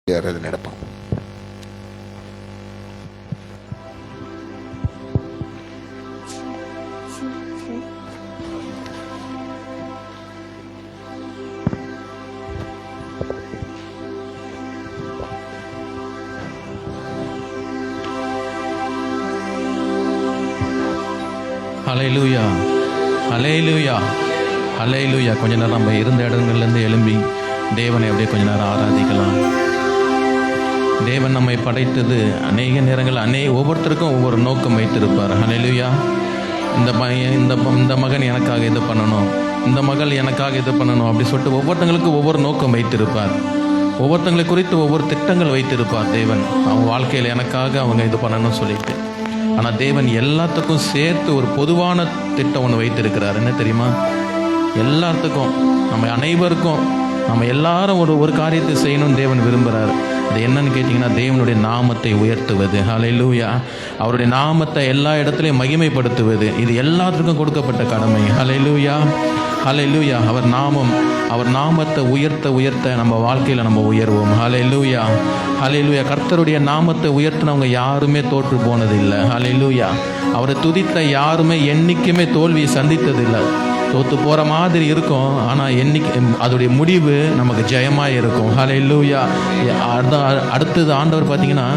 நடப்பான். ஹல்லேலூயா, ஹல்லேலூயா, ஹல்லேலூயா. கொஞ்ச நேரம் நம்ம இருந்த இடங்கள்லேருந்து எழும்பி தேவனை அப்படியே கொஞ்ச நேரம் ஆராதிக்கலாம். தேவன் நம்மை படைத்தது அநேக நேரங்கள் ஒவ்வொருத்தருக்கும் ஒவ்வொரு நோக்கம் வைத்திருப்பார். ஹல்லேலூயா. இந்த மகன் எனக்காக இது பண்ணணும், இந்த மகள் எனக்காக இது பண்ணணும் அப்படி சொல்லிட்டு ஒவ்வொருத்தங்களுக்கும் ஒவ்வொரு நோக்கம் வைத்திருப்பார். ஒவ்வொருத்தங்களை குறித்து ஒவ்வொரு திட்டங்கள் வைத்திருப்பார் தேவன். அவங்க வாழ்க்கையில் எனக்காக அவங்க இது பண்ணணும்னு சொல்லிட்டு. ஆனால் தேவன் எல்லாத்துக்கும் சேர்த்து ஒரு பொதுவான திட்டம் ஒன்று வைத்திருக்கிறார். என்ன தெரியுமா? எல்லாத்துக்கும், நம்ம அனைவருக்கும், நம்ம எல்லாரும் ஒரு காரியத்தை செய்யணும்னு தேவன் விரும்புகிறார். அது என்னன்னு கேட்டிங்கன்னா, தேவனுடைய நாமத்தை உயர்த்துவது. ஹல்லேலூயா. அவருடைய நாமத்தை எல்லா இடத்துலையும் மகிமைப்படுத்துவது, இது எல்லாத்துக்கும் கொடுக்கப்பட்ட கடமை. ஹல்லேலூயா, ஹல்லேலூயா. அவர் நாமத்தை உயர்த்த நம்ம வாழ்க்கையில் நம்ம உயர்வோம். ஹல்லேலூயா, ஹல்லேலூயா. கர்த்தருடைய நாமத்தை உயர்த்தினவங்க யாருமே தோற்று போனதில்லை. ஹல்லேலூயா. அவரை துதித்த யாருமே என்னைக்குமே தோல்வியை சந்தித்ததில்லை. தோற்று போகிற மாதிரி இருக்கும், ஆனால் அதோடைய முடிவு நமக்கு ஜெயமாக இருக்கும். ஹல்லேலூயா. அடுத்தது ஆண்டவர் பார்த்திங்கன்னா,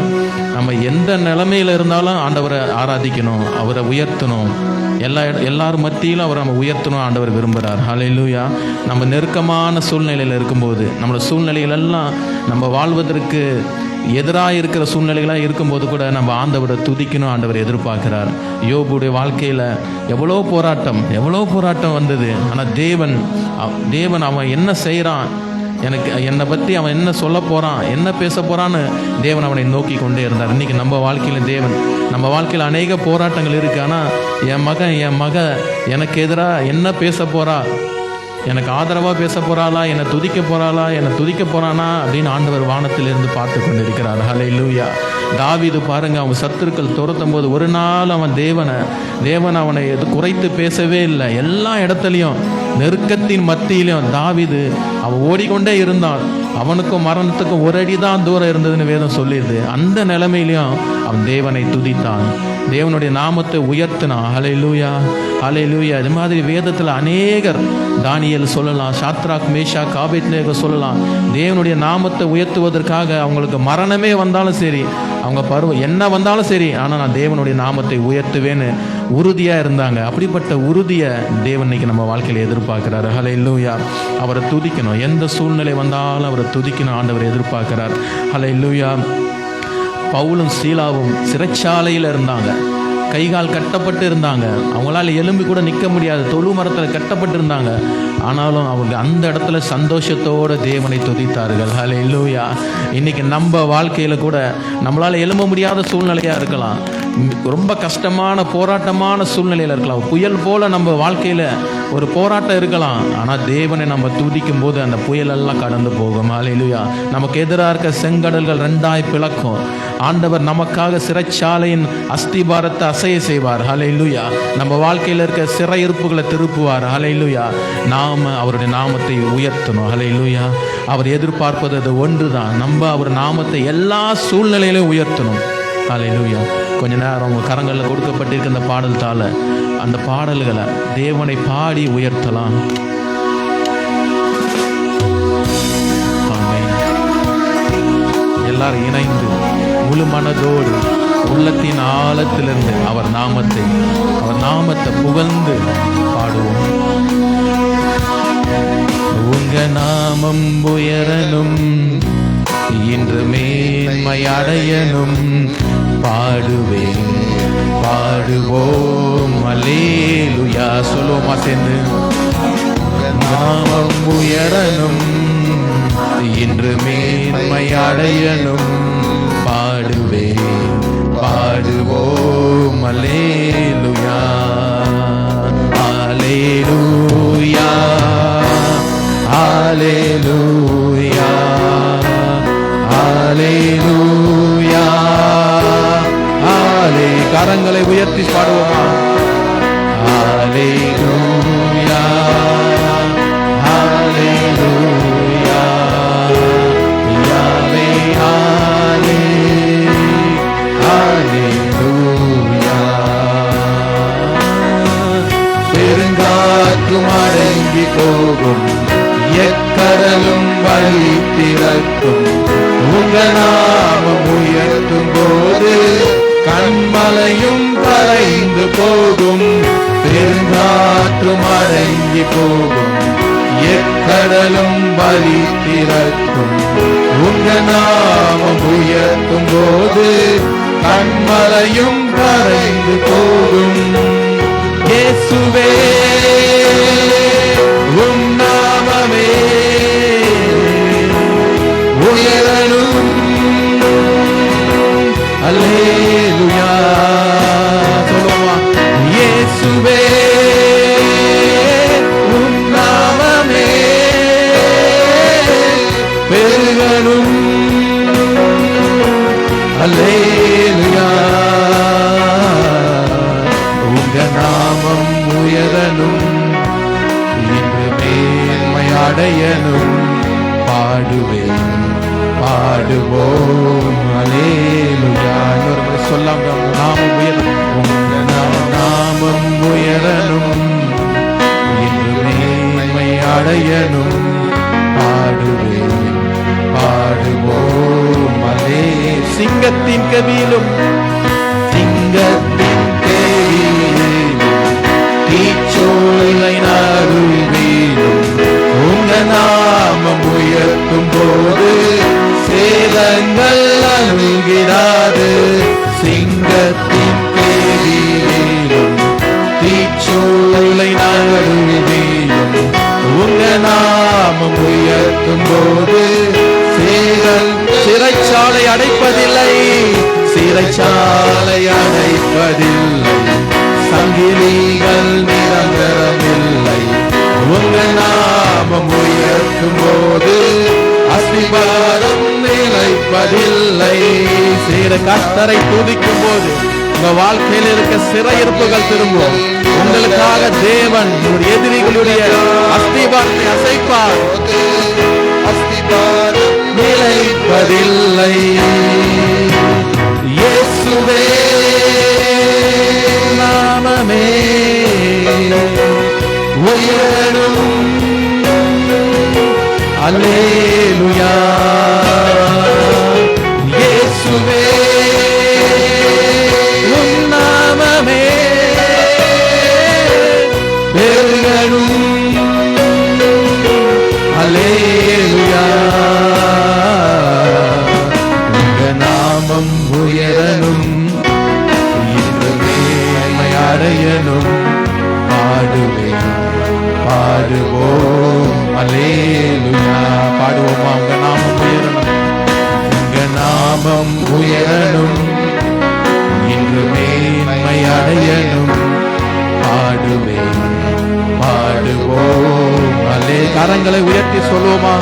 நம்ம எந்த நிலைமையில் இருந்தாலும் ஆண்டவரை ஆராதிக்கணும், அவரை உயர்த்தணும். எல்லாரும் மத்தியிலும் அவரை நம்ம உயர்த்தணும் ஆண்டவர் விரும்புகிறார். ஹல்லேலூயா. நம்ம நெருக்கமான சூழ்நிலையில் இருக்கும்போது, நம்மளோட சூழ்நிலைகளெல்லாம் நம்ம வாழ்வதற்கு எதிராக இருக்கிற சூழ்நிலைகளாக இருக்கும்போது கூட நம்ம ஆண்டவரை துதிக்கணும் ஆண்டவர் எதிர்பார்க்கிறார். யோபுடைய வாழ்க்கையில் எவ்வளோ போராட்டம் வந்தது. ஆனால் தேவன் அவன் என்ன செய்கிறான், என்னை பற்றி அவன் என்ன சொல்ல போகிறான், என்ன பேச போகிறான்னு தேவன் அவனை நோக்கி கொண்டே இருந்தார். இன்றைக்கி நம்ம வாழ்க்கையில் அநேக போராட்டங்கள் இருக்குது. ஆனால் என் மக எனக்கு எதிராக என்ன பேச போகிறா, எனக்கு ஆதரவாக பேச போகிறாளா, என்னை துதிக்க போகிறானா அப்படின்னு ஆண்டவர் வானத்திலிருந்து பார்த்து கொண்டு இருக்கிறார். ஹல்லேலூயா. தாவீது பாருங்க, அவங்க சத்துருக்கள் துரத்தும் போது ஒரு நாள் அவன் தேவன் அவனை குறைத்து பேசவே இல்லை. எல்லா இடத்துலையும் நெருக்கத்தின் மத்தியிலும் தாவீது அவன் ஓடிக்கொண்டே இருந்தான். அவனுக்கும் மரணத்துக்கும் ஒரு அடி தான் தூரம் இருந்ததுன்னு வேதம் சொல்லிடுது. அந்த நிலைமையிலையும் அவன் தேவனை துதித்தான், தேவனுடைய நாமத்தை உயர்த்தினான். ஹல்லேலூயா, ஹல்லேலூயா. இது மாதிரி வேதத்தில் அநேகர், தானியேல் சொல்லலாம், சாத்ராக் மேஷாக் ஆபேத்நேகோ சொல்லலாம், தேவனுடைய நாமத்தை உயர்த்துவதற்காக அவங்களுக்கு மரணமே வந்தாலும் சரி, அவங்க பருவம் என்ன வந்தாலும் சரி, ஆனால் நான் தேவனுடைய நாமத்தை உயர்த்துவேன்னு உறுதியாக இருந்தாங்க. அப்படிப்பட்ட உறுதியை தேவன் இன்னைக்கு நம்ம வாழ்க்கையில் எதிர்பார்க்கிறார். ஹல்லேலூயா. அவரை துதிக்கணும், எந்த சூழ்நிலை வந்தாலும் அவரை துதிக்கணும் ஆண்டவர் எதிர்பார்க்கிறார். ஹல்லேலூயா. பவுலும் சீலாவும் சிறைச்சாலையில் இருந்தாங்க, கைகால் கட்டப்பட்டு இருந்தாங்க, அவங்களால எலும்பி கூட நிற்க முடியாது, தொழு மரத்தில் கட்டப்பட்டு இருந்தாங்க. ஆனாலும் அவங்க அந்த இடத்துல சந்தோஷத்தோடு தேவனை துதித்தார்கள். ஹல்லேலூயா. இன்றைக்கி நம்ம வாழ்க்கையில் கூட நம்மளால் எழும்ப முடியாத சூழ்நிலையாக இருக்கலாம், ரொம்ப கஷ்டமான போராட்டமான சூழ்நிலையில் இருக்கலாம், புயல் போல் நம்ம வாழ்க்கையில் ஒரு போராட்டம் இருக்கலாம். ஆனால் தேவனை நம்ம துதிக்கும் போது அந்த புயலெல்லாம் கடந்து போகும். ஹல்லேலூயா. நமக்கு எதிராக இருக்க செங்கடல்கள் ரெண்டாய் பிளக்கும். ஆண்டவர் நமக்காக சிறைச்சாலையின் அஸ்திபாரத்தை அசைய செய்வார். ஹல்லேலூயா. நம்ம வாழ்க்கையில் இருக்க சிறையிருப்புகளை திருப்புவார். ஹல்லேலூயா. நாம் அவருடைய நாமத்தை உயர்த்தணும். ஹல்லேலூயா. அவர் எதிர்பார்ப்பது அது ஒன்று தான், நம்ம அவர் நாமத்தை எல்லா சூழ்நிலையிலும் உயர்த்தணும். ஹல்லேலூயா. கொஞ்ச நேரம் உங்கள் கரங்களில் கொடுக்கப்பட்டிருக்க அந்த பாடல் தாள, அந்த பாடல்களை தேவனை பாடி உயர்த்தலாம். ஆமென். எல்லாரும் இணைந்து முழு மனதோடு உள்ளத்தின் ஆழத்திலிருந்து அவர் நாமத்தை புகழ்ந்து பாடுவோம். உங்க நாமம் உயரணும், இன்று மேன்மை அடையணும், பாடுவோம் அல்லேலூயா. சொல்லுவோமா சேர்ந்து? நாமம் உயரணும், இன்று மேன்மை அடையணும், பாடுவோம் அல்லேலூயா, அல்லேலூயா, அல்லேலூயா, அல்லேலூயா. கரங்களை உயர்த்தி பாடுவோமா? அல்லேலூயா, அல்லேலூயா, யாவே உங்க நாமம் உயர்த்தும் போது கண்மலையும் கரைந்து போகும், பெருங்காற்றும் அடங்கி போகும், எக்கடலும் பலி திறக்கும். உங்க நாமம் உயர்த்தும் போது கண்மலையும் கரைந்து போகும். இயேசுவே உம் நாமமே உயரணும். அல்லேலூயா சொல்லுமா. இயேசுவே உம் நாமமே பெருகணும். அல்லேலூயா உங்க நாமம் உயரணும், இன்று மேன்மை அடையணும். பாடுவேன் பாடுவோம் அல்லேலூயா. இன்னொரு சொல்லாம நாமம் உயரணும், உங்க நாமம் உயரணும், இன்று மேன்மை அடையணும். பாடுவேன் பாடுவோம் அல்லே. சிங்கத்தின் கவியிலும் சிங்கத்தின் கவியிலும் தீச்சோலை நடுவிலும் உங்க நாமம் உயர்த்தும் போது சேதங்கள் அணுகிடாது. சிங்கத்தின் கவியிலும் தீச்சோலை நடுவிலும் உங்க நாமம் உயர்த்தும் போது சிறைச்சாலை அடைப்பதில்லை, சிறைச்சாலை அடைப்பதில்லை, சங்கிலிகள் நிரந்தரமில்லை. உங்க நாமம் உயர்த்தும் போது அஸ்திபாரம் நிலைப்பதில்லை. கர்த்தரை துதிக்கும் போது உங்க வாழ்க்கையில் இருக்க சிறையிருப்புகள் திரும்பும். உங்களுக்காக தேவன் ஒரு எதிரிகளுடைய அஸ்திபாரத்தை அசைப்பார். அஸ்திபாரம் நிலைப்பதில்லை. இயேசுவே நாமமே உயரணும். அல்லேலூயா. இயேசுவே உம் நாமமே பெருகணும். அல்லேலூயா. உங்க நாமம் உயரணும், இன்று மேன்மை அடையணும். பாடுவேன் பாடுவோம் அல்லேலூயா. பாடுவோமா. உங்க நாமம் உயரணும், உங்க நாமம் உயரணும், இன்று மேன்மை அடையணும். பாடுவேன் பாடுவோம் அல்லே. கரங்களை உயர்த்தி சொல்லுவோமா.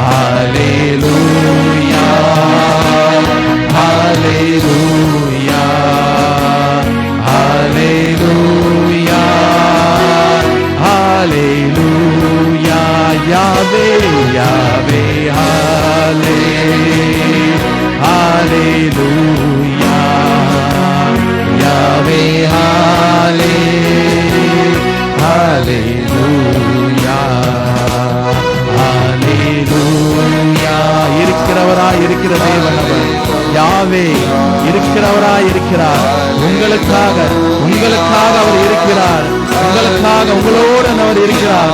ஹல்லேலூயா ஹல்லேலூயா ஹல்லேலூயா ஹல்லேலூயா. யாவே யாவே ஹல்லே ஹல்லேலூயா. யாவே ஹல்லே ஹல்லேலூயா ஹல்லேலூயா. இருக்கிறவராய் இருக்கிற தேவன் அவர். யாவே இருக்கிறவராய் இருக்கிறார். உங்களுக்காக உங்களுக்காக அவர் இருக்கிறார். உங்களுக்காக உங்களோடு அவர் இருக்கிறார்.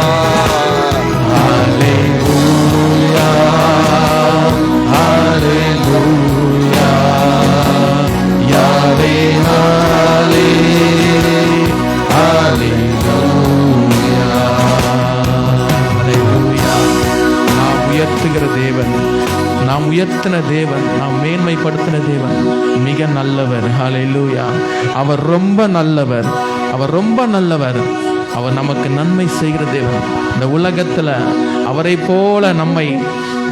ஹல்லேலூயா ஹல்லேலூயா. யாவே ஹல்லே ஹல்லேலூயா ஹல்லேலூயா. நாம் உயர்த்துகிற தேவன், நாம் உயர்த்தின தேவன், நாம் மேன்மைப்படுத்தின தேவன் மிக நல்லவர். ஹல்லேலூயா. அவர் ரொம்ப நல்லவர், அவர் ரொம்ப நல்லவர். அவர் நமக்கு நன்மை செய்கிற தேவன். இந்த உலகத்துல அவரை போல நம்மை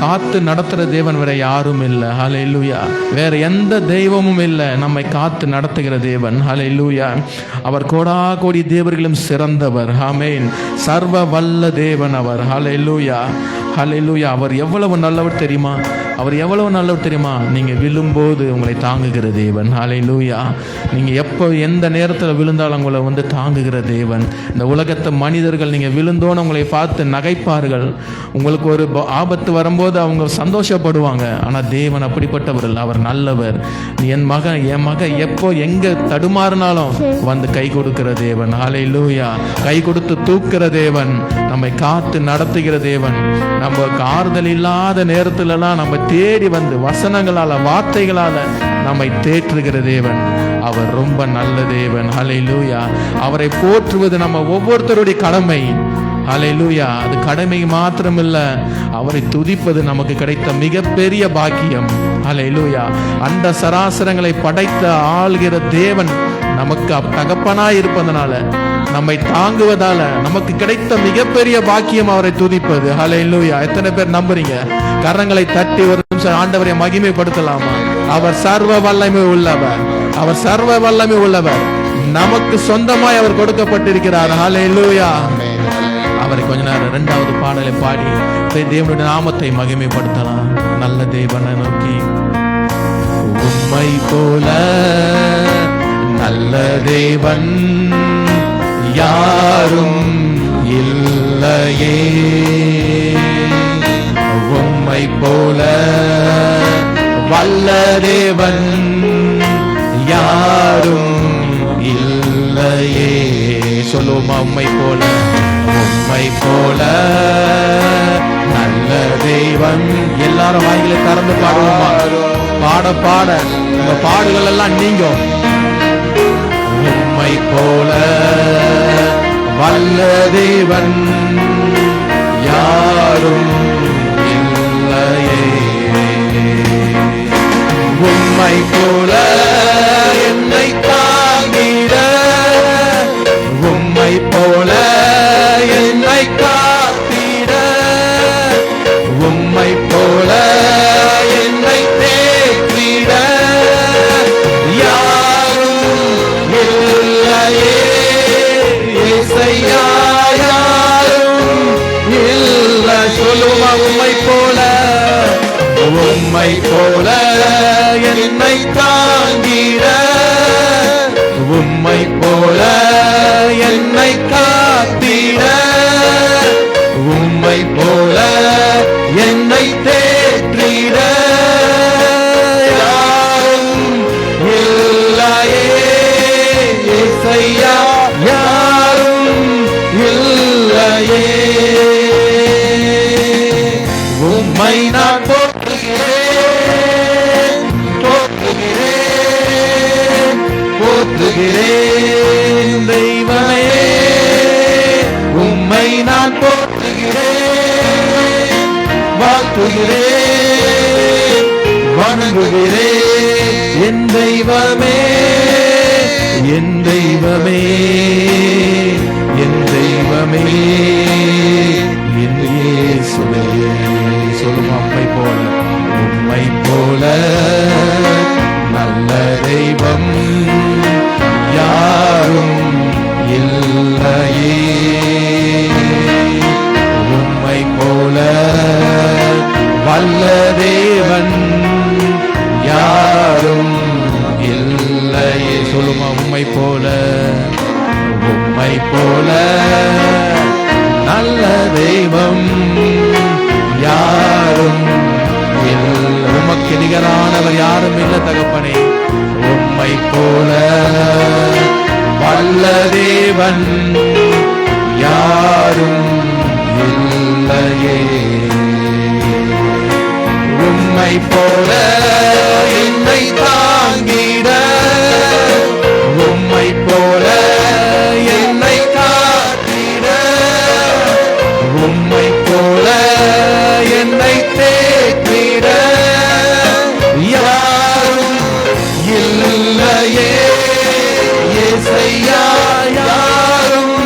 காத்து நடத்துகிற தேவன் வேற யாரும் இல்லை. ஹல்லேலூயா. வேற எந்த தெய்வமும் இல்லை நம்மை காத்து நடத்துகிற தேவன். ஹல்லேலூயா. அவர் கோடா கோடி தேவர்களும் சிறந்தவர். ஆமென். சர்வ வல்ல தேவன் அவர். ஹல்லேலூயா. ஹல்லேலூயா. அவர் எவ்வளவு நல்லவர் தெரியுமா? அவர் எவ்வளவு நல்லவர் தெரியுமா? நீங்கள் விழும்போது உங்களை தாங்குகிற தேவன். ஹல்லேலூயா. நீங்கள் எப்போ எந்த நேரத்தில் விழுந்தாலும் உங்களை தாங்குகிற தேவன். இந்த உலகத்தை மனிதர்கள் நீங்கள் விழுந்தோன்னு உங்களை பார்த்து நகைப்பார்கள். உங்களுக்கு ஒரு ஆபத்து வரும்போது அவங்க சந்தோஷப்படுவாங்க. ஆனால் தேவன் அப்படிப்பட்டவர் இல்லை. அவர் நல்லவர். என் மகன் எப்போ எங்கே தடுமாறினாலும் கை கொடுக்கிற தேவன். ஹல்லேலூயா. கை கொடுத்து தூக்குற தேவன். நம்மை காத்து நடத்துகிற தேவன். நம்ம ஆறுதல் இல்லாத நேரத்திலலாம் நம்ம தேடி வசனங்களால வார்த்தைகளால நம்மை தேற்றுகிற தேவன். அவர் ரொம்ப நல்ல தேவன். ஹல்லேலூயா. அவரை போற்றுவது நம்ம ஒவ்வொருத்தருடைய கடமை. ஹல்லேலூயா. அது கடமை மாத்திரமில்ல, அவரை துதிப்பது நமக்கு கிடைத்த மிகப்பெரிய பாக்கியம். ஹல்லேலூயா. அண்ட சராசரங்களை படைத்த ஆள்கிற தேவன் நமக்கு தகப்பனாய் இருப்பதனால, நம்மை தாங்குவதால நமக்கு கிடைத்த மிகப்பெரிய பாக்கியம் அவரை துதிப்பது. ஹல்லேலூயா. எத்தனை பேர் நம்புறீங்க? கரங்களை தட்டி ஒரு நிமிஷம் ஆண்டவரை மகிமைப்படுத்தலாமா? அவர் சர்வ வல்லமை உள்ளவர். அவர் சர்வ வல்லமை உள்ளவர். நமக்கு சொந்தமாய் அவர் கொடுக்கப்பட்டிருக்கிறார். ஹல்லேலூயா. அவரை கொஞ்ச நேரம் 2வது பாடலை பாடி தேவனுடைய நாமத்தை மகிமைப்படுத்தலாம். நல்ல தேவனை நோக்கி, உம்மை போல நல்ல தேவன் யாரும் இல்லையே, உம்மை போல வல்ல தேவன் யாரும் இல்லையே. சொல்லுவோமா? உம்மை போல, உம்மை போல நல்ல தேவன். எல்லாரும் வாயிலை திறந்து பாடுவோமா? பாட பாட உங்க பாடுகள் எல்லாம் நீங்கும். உம்மை போல வல்ல தேவன் யாரும் இல்லையே, உம்மை போல என்னை தாங்கிட, உம்மை போல என்னை காத்திட, உம்மை போல என்னை தேற்றிட யாரும் இல்லையே. இயேசையா யாரும் இல்லை. சொல்லுமா? உம்மை போல, உம்மை போல என்னை தாங்கிட, உம்மை போல என்னை காத்திட, உம்மை போல என்னை தேற்றிட யாரும் இல்லையே. இயேசையா யாரும் இல்லையே. உம்மை நான் போற்றுகிறேன், போற்றுகிறேன், போற்றுகிறேன் தெய்வமே. உம்மை நான் போற்றுகிறேன், வாழ்த்துகிறேன், வணங்குகிறேன் என் தெய்வமே, என் தெய்வமே, என் தெய்வமே, என் இயேசுவே. சொல்லுமா? உம்மை போல, உம்மை போல நல்ல தெய்வம் யாரும் இல்லையே, உம்மை போல வல்ல தேவன் யாரும் இல்லையே. சொல்லுமா? உம்மை போல, உம்மை போல நல்ல தெய்வம் யாரும் இல்லை. உமக்கு நிகரானவர் யாரும் இல்லை தகப்பனே. உம்மை போல வல்ல தேவன் யாரும் இல்லையே, உம்மை போல என்னை தாங்கிட, உம்மை போல என்னை காத்திட, உம்மை போல என்னை தேற்றிட யாரும் இல்லையே. இயேசையா யாரும்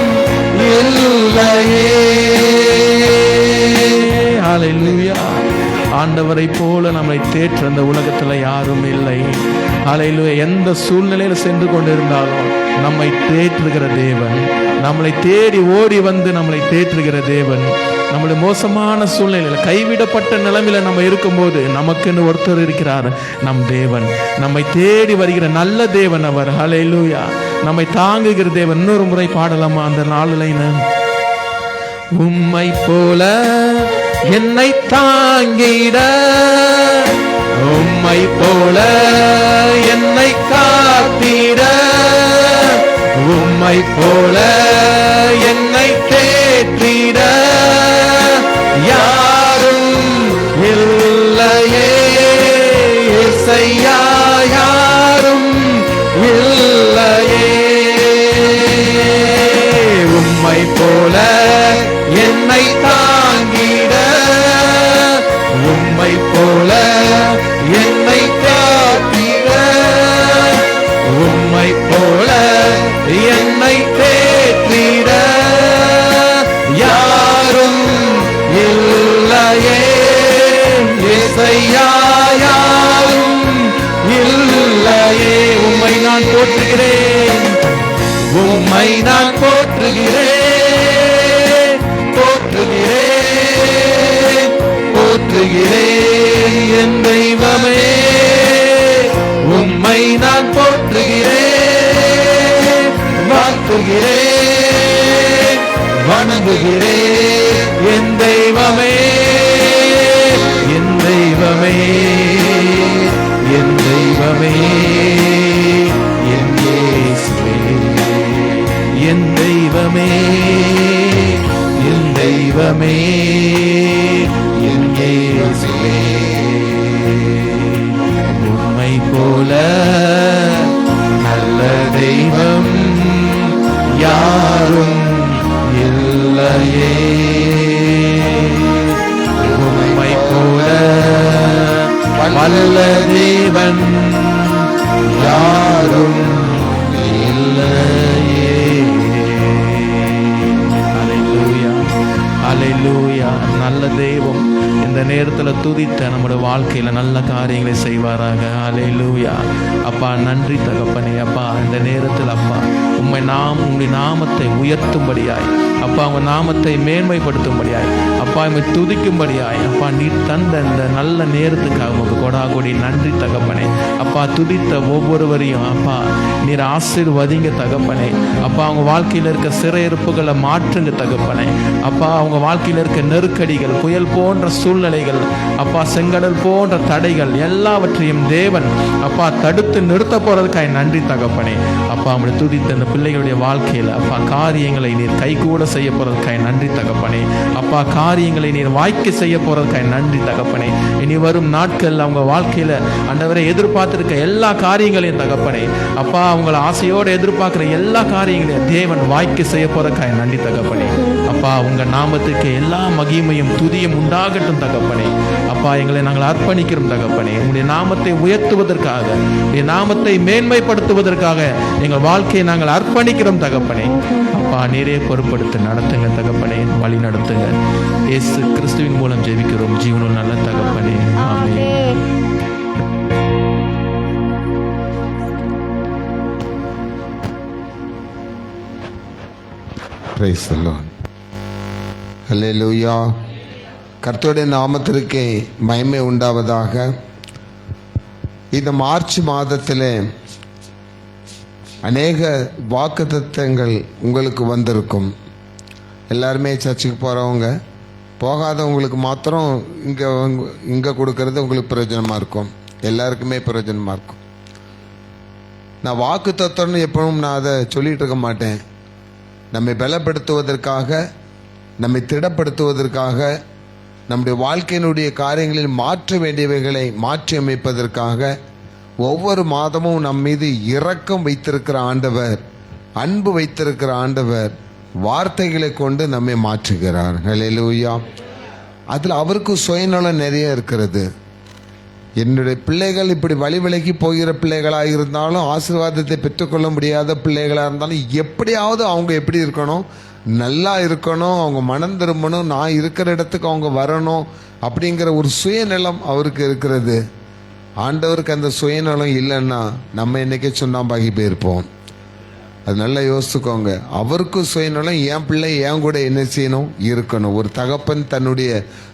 இல்லையே. ஹல்லேலூயா. ஆண்டவரை போல நம்மை தேற்ற அந்த உலகத்துல யாரும் இல்லை. ஹல்லேலூயா. எந்த சூழ்நிலையில் சென்று கொண்டிருந்தாலும் நம்மை தேற்றுகிற தேவன், நம்மளை தேடி ஓடி நம்மளை தேற்றுகிற தேவன் நம்முடைய மோசமான சூழ்நிலையில கைவிடப்பட்ட நிலைமையில நம்ம இருக்கும்போது நமக்குன்னு ஒருத்தர் இருக்கிறார், நம் தேவன். நம்மை தேடி வருகிற நல்ல தேவன் அவர். ஹல்லேலூயா. நம்மை தாங்குகிற தேவன். இன்னொரு முறை பாடலாமா அந்த 4 லைன்? உம்மை போல என்னை தாங்கிட, உம்மை போல என்னை காத்திட, உம்மை போல என்னை தேற்றிட யாரும் இல்லையே இயேசையா, யாரும் இல்லையே. உம்மை போல என்னை தாங்கிட, உம்மை போல என்னை காத்திட, உம்மை போல என்னை தேற்றிட யாரும் இல்லையே இயேசையா, யாரும் இல்லையே. உம்மை நான் போற்றுகிறேன், உம்மை நான் போற்றுகிறேன், போற்றுகிறேன், போற்றுகிறேன் என் தெய்வமே. உம்மை நான் போற்றுகிறேன், வாழ்த்துகிறேன், வணங்குகிறேன் என் தெய்வமே, என் தெய்வமே, என் தெய்வமே, என் இயேசுவே, என் தெய்வமே, என் தெய்வமே, என் இயேசுவே. உம்மை போல நல்ல தெய்வம் யாரும் இல்லையே. உம்மை போல வல்ல தேவன் யாரும் இல்லையே. அல்லேலூயா, அல்லேலூயா. நல்ல தெய்வம் இந்த நேரத்தில் துதித்த நம்முடைய வாழ்க்கையில நல்ல காரியங்களை செய்வாராக. அல்லேலூயா. அப்பா நன்றி தகப்பனே. அப்பா இந்த நேரத்தில் அப்பா உம்முடைய நாமத்தை உயர்த்தும்படியாய், அப்பா உங்க நாமத்தை மேன்மைப்படுத்தும்படியாய், அப்பா உம்மை துதிக்கும்படியாய், அப்பா நீர் தந்த இந்த நல்ல நேரத்துக்காக உங்களுக்கு கொடாகொடி நன்றி தகப்பனே. அப்பா துதித்த ஒவ்வொருவரையும் அப்பா நீர் ஆசீர்வதிங்க தகப்பனே. அப்பா அவங்க வாழ்க்கையில் இருக்க சிறையிருப்புகளை மாற்றுங்க தகப்பனே. அப்பா அவங்க வாழ்க்கையில் இருக்க நெருக்கடிகள், புயல் போன்ற சூழ்நிலைகள், அப்பா செங்கடல் போன்ற தடைகள் எல்லாவற்றையும் தேவன் அப்பா தடுத்து நிறுத்த போறதுக்காக நன்றி தகப்பனே. அப்பா அவங்களை துதித்த இந்த பிள்ளைகளுடைய வாழ்க்கையில் அப்பா காரியங்களை நீர் கைகூட செய்ய போறதுக்காக நன்றி தகப்பனே. அப்பா காரியங்களை நீர் வாய்க்க செய்ய போறதுக்காக நன்றி தகப்பனே. இனி வரும் நாட்கள் அவங்க வாழ்க்கையில ஆண்டவரை எதிர்பார்த்திருக்க எல்லா காரியங்களையும் தகப்பனே, அப்பா அவங்களை ஆசையோடு எதிர்பார்க்கிற எல்லா காரியங்களையும் தேவன் வாய்க்க செய்ய போறதுக்காக நன்றி தகப்பனே. அப்பா உங்க நாமத்துக்கு எல்லா மகிமையும் துதியும் உண்டாகட்டும் தகப்பனே. அப்பா எங்களை நாங்கள் அர்ப்பணிக்கிறோம் தகப்பனே. உங்களுடைய நாமத்தை உயர்த்துவதற்காக, உங்களுடைய நாமத்தை மேன்மைப்படுத்துவதற்காக எங்கள் வாழ்க்கையை நாங்கள் அர்ப்பணிக்கிறோம் தகப்பனே. அப்பா நீரே பொறுப்படுத்தி நடத்துங்க தகப்பனே, வழி நடத்துங்க. இயேசு கிறிஸ்துவின் மூலம் ஜெபிக்கிறோம் ஜீவனுள்ள நல்ல தகப்பனே, ஆமென். Praise the Lord. Hallelujah. கர்த்தருடைய நாமத்திற்கு மகிமை உண்டாவதாக. இந்த மார்ச் மாதத்தில் அநேக வாக்குத்தத்தங்கள் உங்களுக்கு வந்திருக்கும். எல்லாருமே சர்ச்சுக்கு போகிறவங்க, போகாதவங்களுக்கு மாத்திரம் இங்கே கொடுக்கறது உங்களுக்கு பிரயோஜனமாக இருக்கும். எல்லாருக்குமே பிரயோஜனமாக இருக்கும். நான் வாக்குத்தத்தம்னு எப்பவும் நான் அதை சொல்லிகிட்டு இருக்க மாட்டேன். நம்மை பலப்படுத்துவதற்காக, நம்மை திடப்படுத்துவதற்காக, நம்முடைய வாழ்க்கையினுடைய காரியங்களில் மாற்ற வேண்டியவைகளை மாற்றி அமைப்பதற்காக ஒவ்வொரு மாதமும் நம் மீது இரக்கம் வைத்திருக்கிற ஆண்டவர், அன்பு வைத்திருக்கிற ஆண்டவர் வார்த்தைகளை கொண்டு நம்மை மாற்றுகிறார். ஹல்லேலூயா. அதில் அவருக்கு சுயநலம் நிறைய இருக்கிறது. என்னுடைய பிள்ளைகள் இப்படி வழி விலகி போகிற பிள்ளைகளாக இருந்தாலும், ஆசீர்வாதத்தை பெற்றுக்கொள்ள முடியாத பிள்ளைகளாக இருந்தாலும், எப்படியாவது அவங்க எப்படி இருக்கணும், நல்லா இருக்கணும், அவங்க மனம் திரும்பணும், நான் இருக்கிற இடத்துக்கு அவங்க வரணும் அப்படிங்கிற ஒரு சுயநலம் அவருக்கு இருக்கிறது. ஆண்டவருக்கு அந்த சுயநலம் இல்லைன்னா நம்ம என்னைக்கே சுண்ணாம்பாகி போயிருப்போம். அது நல்லா யோசிச்சுக்கோங்க. அவருக்கும் சுயநலம், என் பிள்ளை என் கூட என்ன செய்யணும், இருக்கணும். ஒரு தகப்பன் தன்னுடைய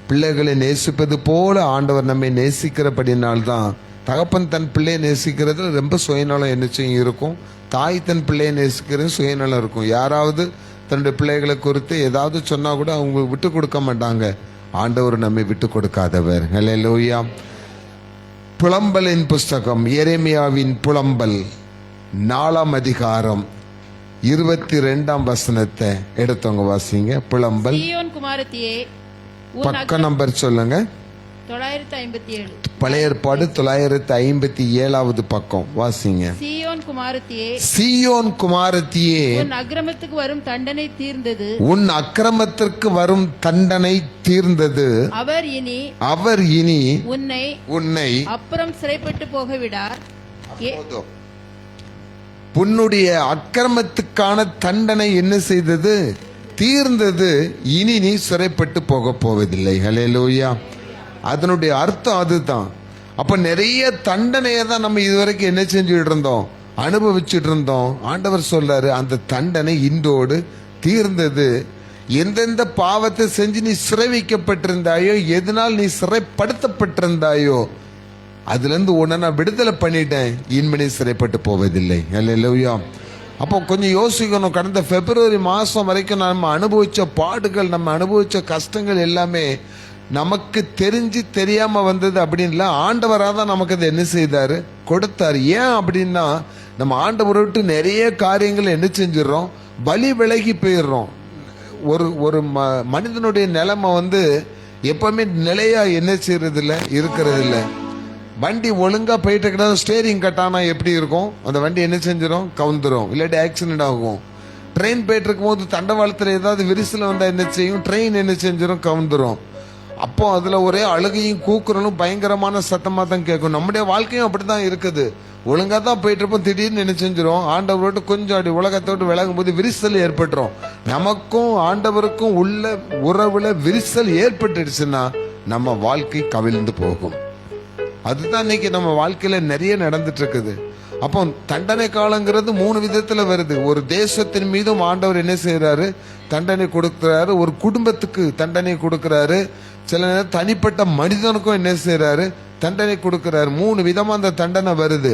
பிள்ளைகளை நேசிப்பது போல ஆண்டவர் நம்மை நேசிக்கிறபடினால்தான், தகப்பன் தன் பிள்ளையை நேசிக்கிறது ரொம்ப சுயநலம் என்ன செய்யும் இருக்கும், தாய் தன் பிள்ளையை நேசிக்கிறது சுயநலம் இருக்கும். யாராவது தன்னுடைய பிள்ளைகளை குறித்து ஏதாவது சொன்னா கூட அவங்க விட்டு கொடுக்க மாட்டாங்க. ஆண்டவர் நம்மை விட்டு கொடுக்காதவர். ஹல்லேலூயா. புலம்பலின் புஸ்தகம், எரேமியாவின் புலம்பல் 4ஆம் அதிகாரம் 22ஆம் வசனத்தை எடுத்தவங்க வாசிங்க. புலம்பல். சீயோன் குமாரத்தியே, பக்க நம்பர் சொல்லுங்க. 957. பழைய ஏற்பாடு 957வது பக்கம் வாசிங்க. சீயோன் குமாரத்தியே, சீயோன் குமாரத்தியே, உன் அக்கிரமத்துக்கு வரும் தண்டனை தீர்ந்தது. உன் அக்கிரமத்திற்கு வரும் தண்டனை தீர்ந்தது. அவர் இனி உன்னை அப்புறம் சிறைப்பட்டு போக விடார். உன்னுடைய அக்கிரமத்துக்கான தண்டனை என்ன செய்தது, தீர்ந்தது. இனி நீ சிறைப்பட்டு போக போவதில்லை. ஹல்லேலூயா. அதனுடைய அர்த்தம் அதுதான். அப்ப நிறைய தண்டனையை தான் நம்ம இதுவரைக்கும் என்ன செஞ்சுட்டு இருந்தோம், அனுபவிச்சுட்டு இருந்தோம். ஆண்டவர் சொல்றாரு, அந்த தண்டனை இன்றோடு தீர்ந்தது. எந்தெந்த பாவத்தை செஞ்சு நீ சிறை வைக்கப்பட்டிருந்தாயோ, எதனால் நீ சிறைப்படுத்தப்பட்டிருந்தாயோ, அதுல இருந்து உன்னை நான் விடுதலை பண்ணிட்டேன். இன்மணி சிறைப்பட்டு போவதில்லை. அல்லேலூயா. அப்போ கொஞ்சம் யோசிக்கணும். கடந்த பிப்ரவரி மாசம் வரைக்கும் நம்ம அனுபவிச்ச பாடுகள், நம்ம அனுபவிச்ச கஷ்டங்கள் எல்லாமே நமக்கு தெரிஞ்சு தெரியாம வந்தது அப்படின்ல, ஆண்டவராக தான் நமக்கு அதை என்ன செய்தாரு, கொடுத்தாரு. ஏன் அப்படின்னா, நம்ம ஆண்டவரை விட்டு நிறைய காரியங்கள் என்ன செஞ்சிடறோம், பலி விலகி போயிடுறோம். ஒரு மனிதனுடைய நிலைமை எப்பவுமே நிலையா என்ன செய்யறது இல்லை, இருக்கிறது இல்லை. வண்டி ஒழுங்கா போயிட்டு இருக்கிற ஸ்டேரிங் கட்டானா எப்படி இருக்கும், அந்த வண்டி என்ன செஞ்சிடும், கவுந்துரும், இல்லாட்டி ஆக்சிடென்ட் ஆகும். ட்ரெயின் போயிட்டு இருக்கும் போது தண்டவாளத்தில் ஏதாவது விரிசல் வந்தா என்ன செய்யும், ட்ரெயின் என்ன செஞ்சிடும், கவுந்துரும். அப்போ அதுல ஒரே அழுகையும் கூக்குறலும் பயங்கரமான சத்தமா தான் கேட்கும். நம்முடைய வாழ்க்கையும் அப்படிதான் இருக்குது. ஒழுங்கா தான் போயிட்டு இருப்போம், திடீர்னு என்ன செஞ்சிடும், ஆண்டவரோட்டு கொஞ்சம் அப்படி உலகத்தோட்டு விலகும் போது விரிசல் ஏற்பட்டுரும். நமக்கும் ஆண்டவருக்கும் உள்ள உறவுல விரிசல் ஏற்பட்டுடுச்சுன்னா நம்ம வாழ்க்கை கவிழ்ந்து போகும். அதுதான் இன்னைக்கு நம்ம வாழ்க்கையில நிறைய நடந்துட்டு இருக்குது. அப்போ தண்டனை காலங்கிறது 3 விதத்துல வருது. ஒரு தேசத்தின் மீதும் ஆண்டவர் என்ன செய்யறாரு, தண்டனை கொடுக்கிறாரு. ஒரு குடும்பத்துக்கு தண்டனை கொடுக்கிறாரு. சில நேரம் தனிப்பட்ட மனிதனுக்கும் என்ன செய்யறாரு, தண்டனை கொடுக்கிறாரு. 3 விதமா அந்த தண்டனை வருது.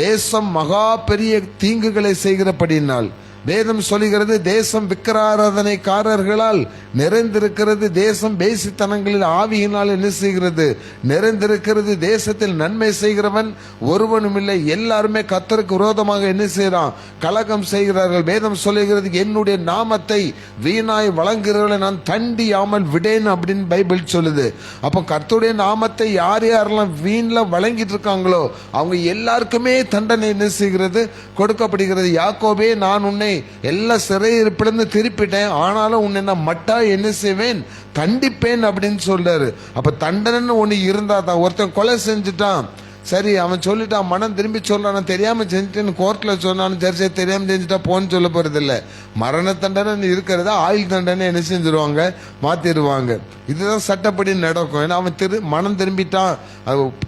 தேசம் மகா பெரிய தீங்குகளை செய்கிறபடினால் வேதம் சொல்லுகிறது, தேசம் விக்கிராராதனைக்காரர்களால் நிறைந்திருக்கிறது, தேசம் பேசித்தனங்களில் ஆவியினால் என்ன செய்கிறது, நிறைந்திருக்கிறது. தேசத்தில் நன்மை செய்கிறவன் ஒருவனும் இல்லை, எல்லாருமே கர்த்தருக்கு விரோதமாக என்ன செய்யறான், கலகம் செய்கிறார்கள். வேதம் சொல்லுகிறது, என்னுடைய நாமத்தை வீணாய் வழங்குகிறவர்களை நான் தண்டியாமல் விடேன் அப்படின்னு பைபிள் சொல்லுது. அப்போ கர்த்தருடைய நாமத்தை யார் யாரெல்லாம் வீண்ல வழங்கிட்டு இருக்காங்களோ அவங்க எல்லாருக்குமே தண்டனை என்ன செய்கிறது, கொடுக்கப்படுகிறது. யாக்கோபே, நான் உன்னை எல்லா சிறையிருப்பிலிருந்து திருப்பிட்டேன், ஆனாலும் உன்னை நான் மட்டா என்ன செய்வேன், தண்டிப்பேன் அப்படின்னு சொல்றாரு. அப்ப தண்டனைன்னு ஒண்ணு இருந்தா தான். ஒருத்தன் கொலை செஞ்சுட்டான், சரி அவன் சொல்லிட்டான், மனம் திரும்பி சொல்றான், தெரியாம செஞ்சுட்டேன்னு கோர்ட்ல சொன்னான்னு, சரி தெரியாம செஞ்சுட்டா போன்னு சொல்ல போறது இல்லை. மரண தண்டனை இருக்கிறதா ஆயுள் தண்டனை என்ன செஞ்சிருவாங்க, மாத்திடுவாங்க. இதுதான் சட்டப்படி நடக்கும். ஏன்னா அவன் மனம் திரும்பிட்டான்,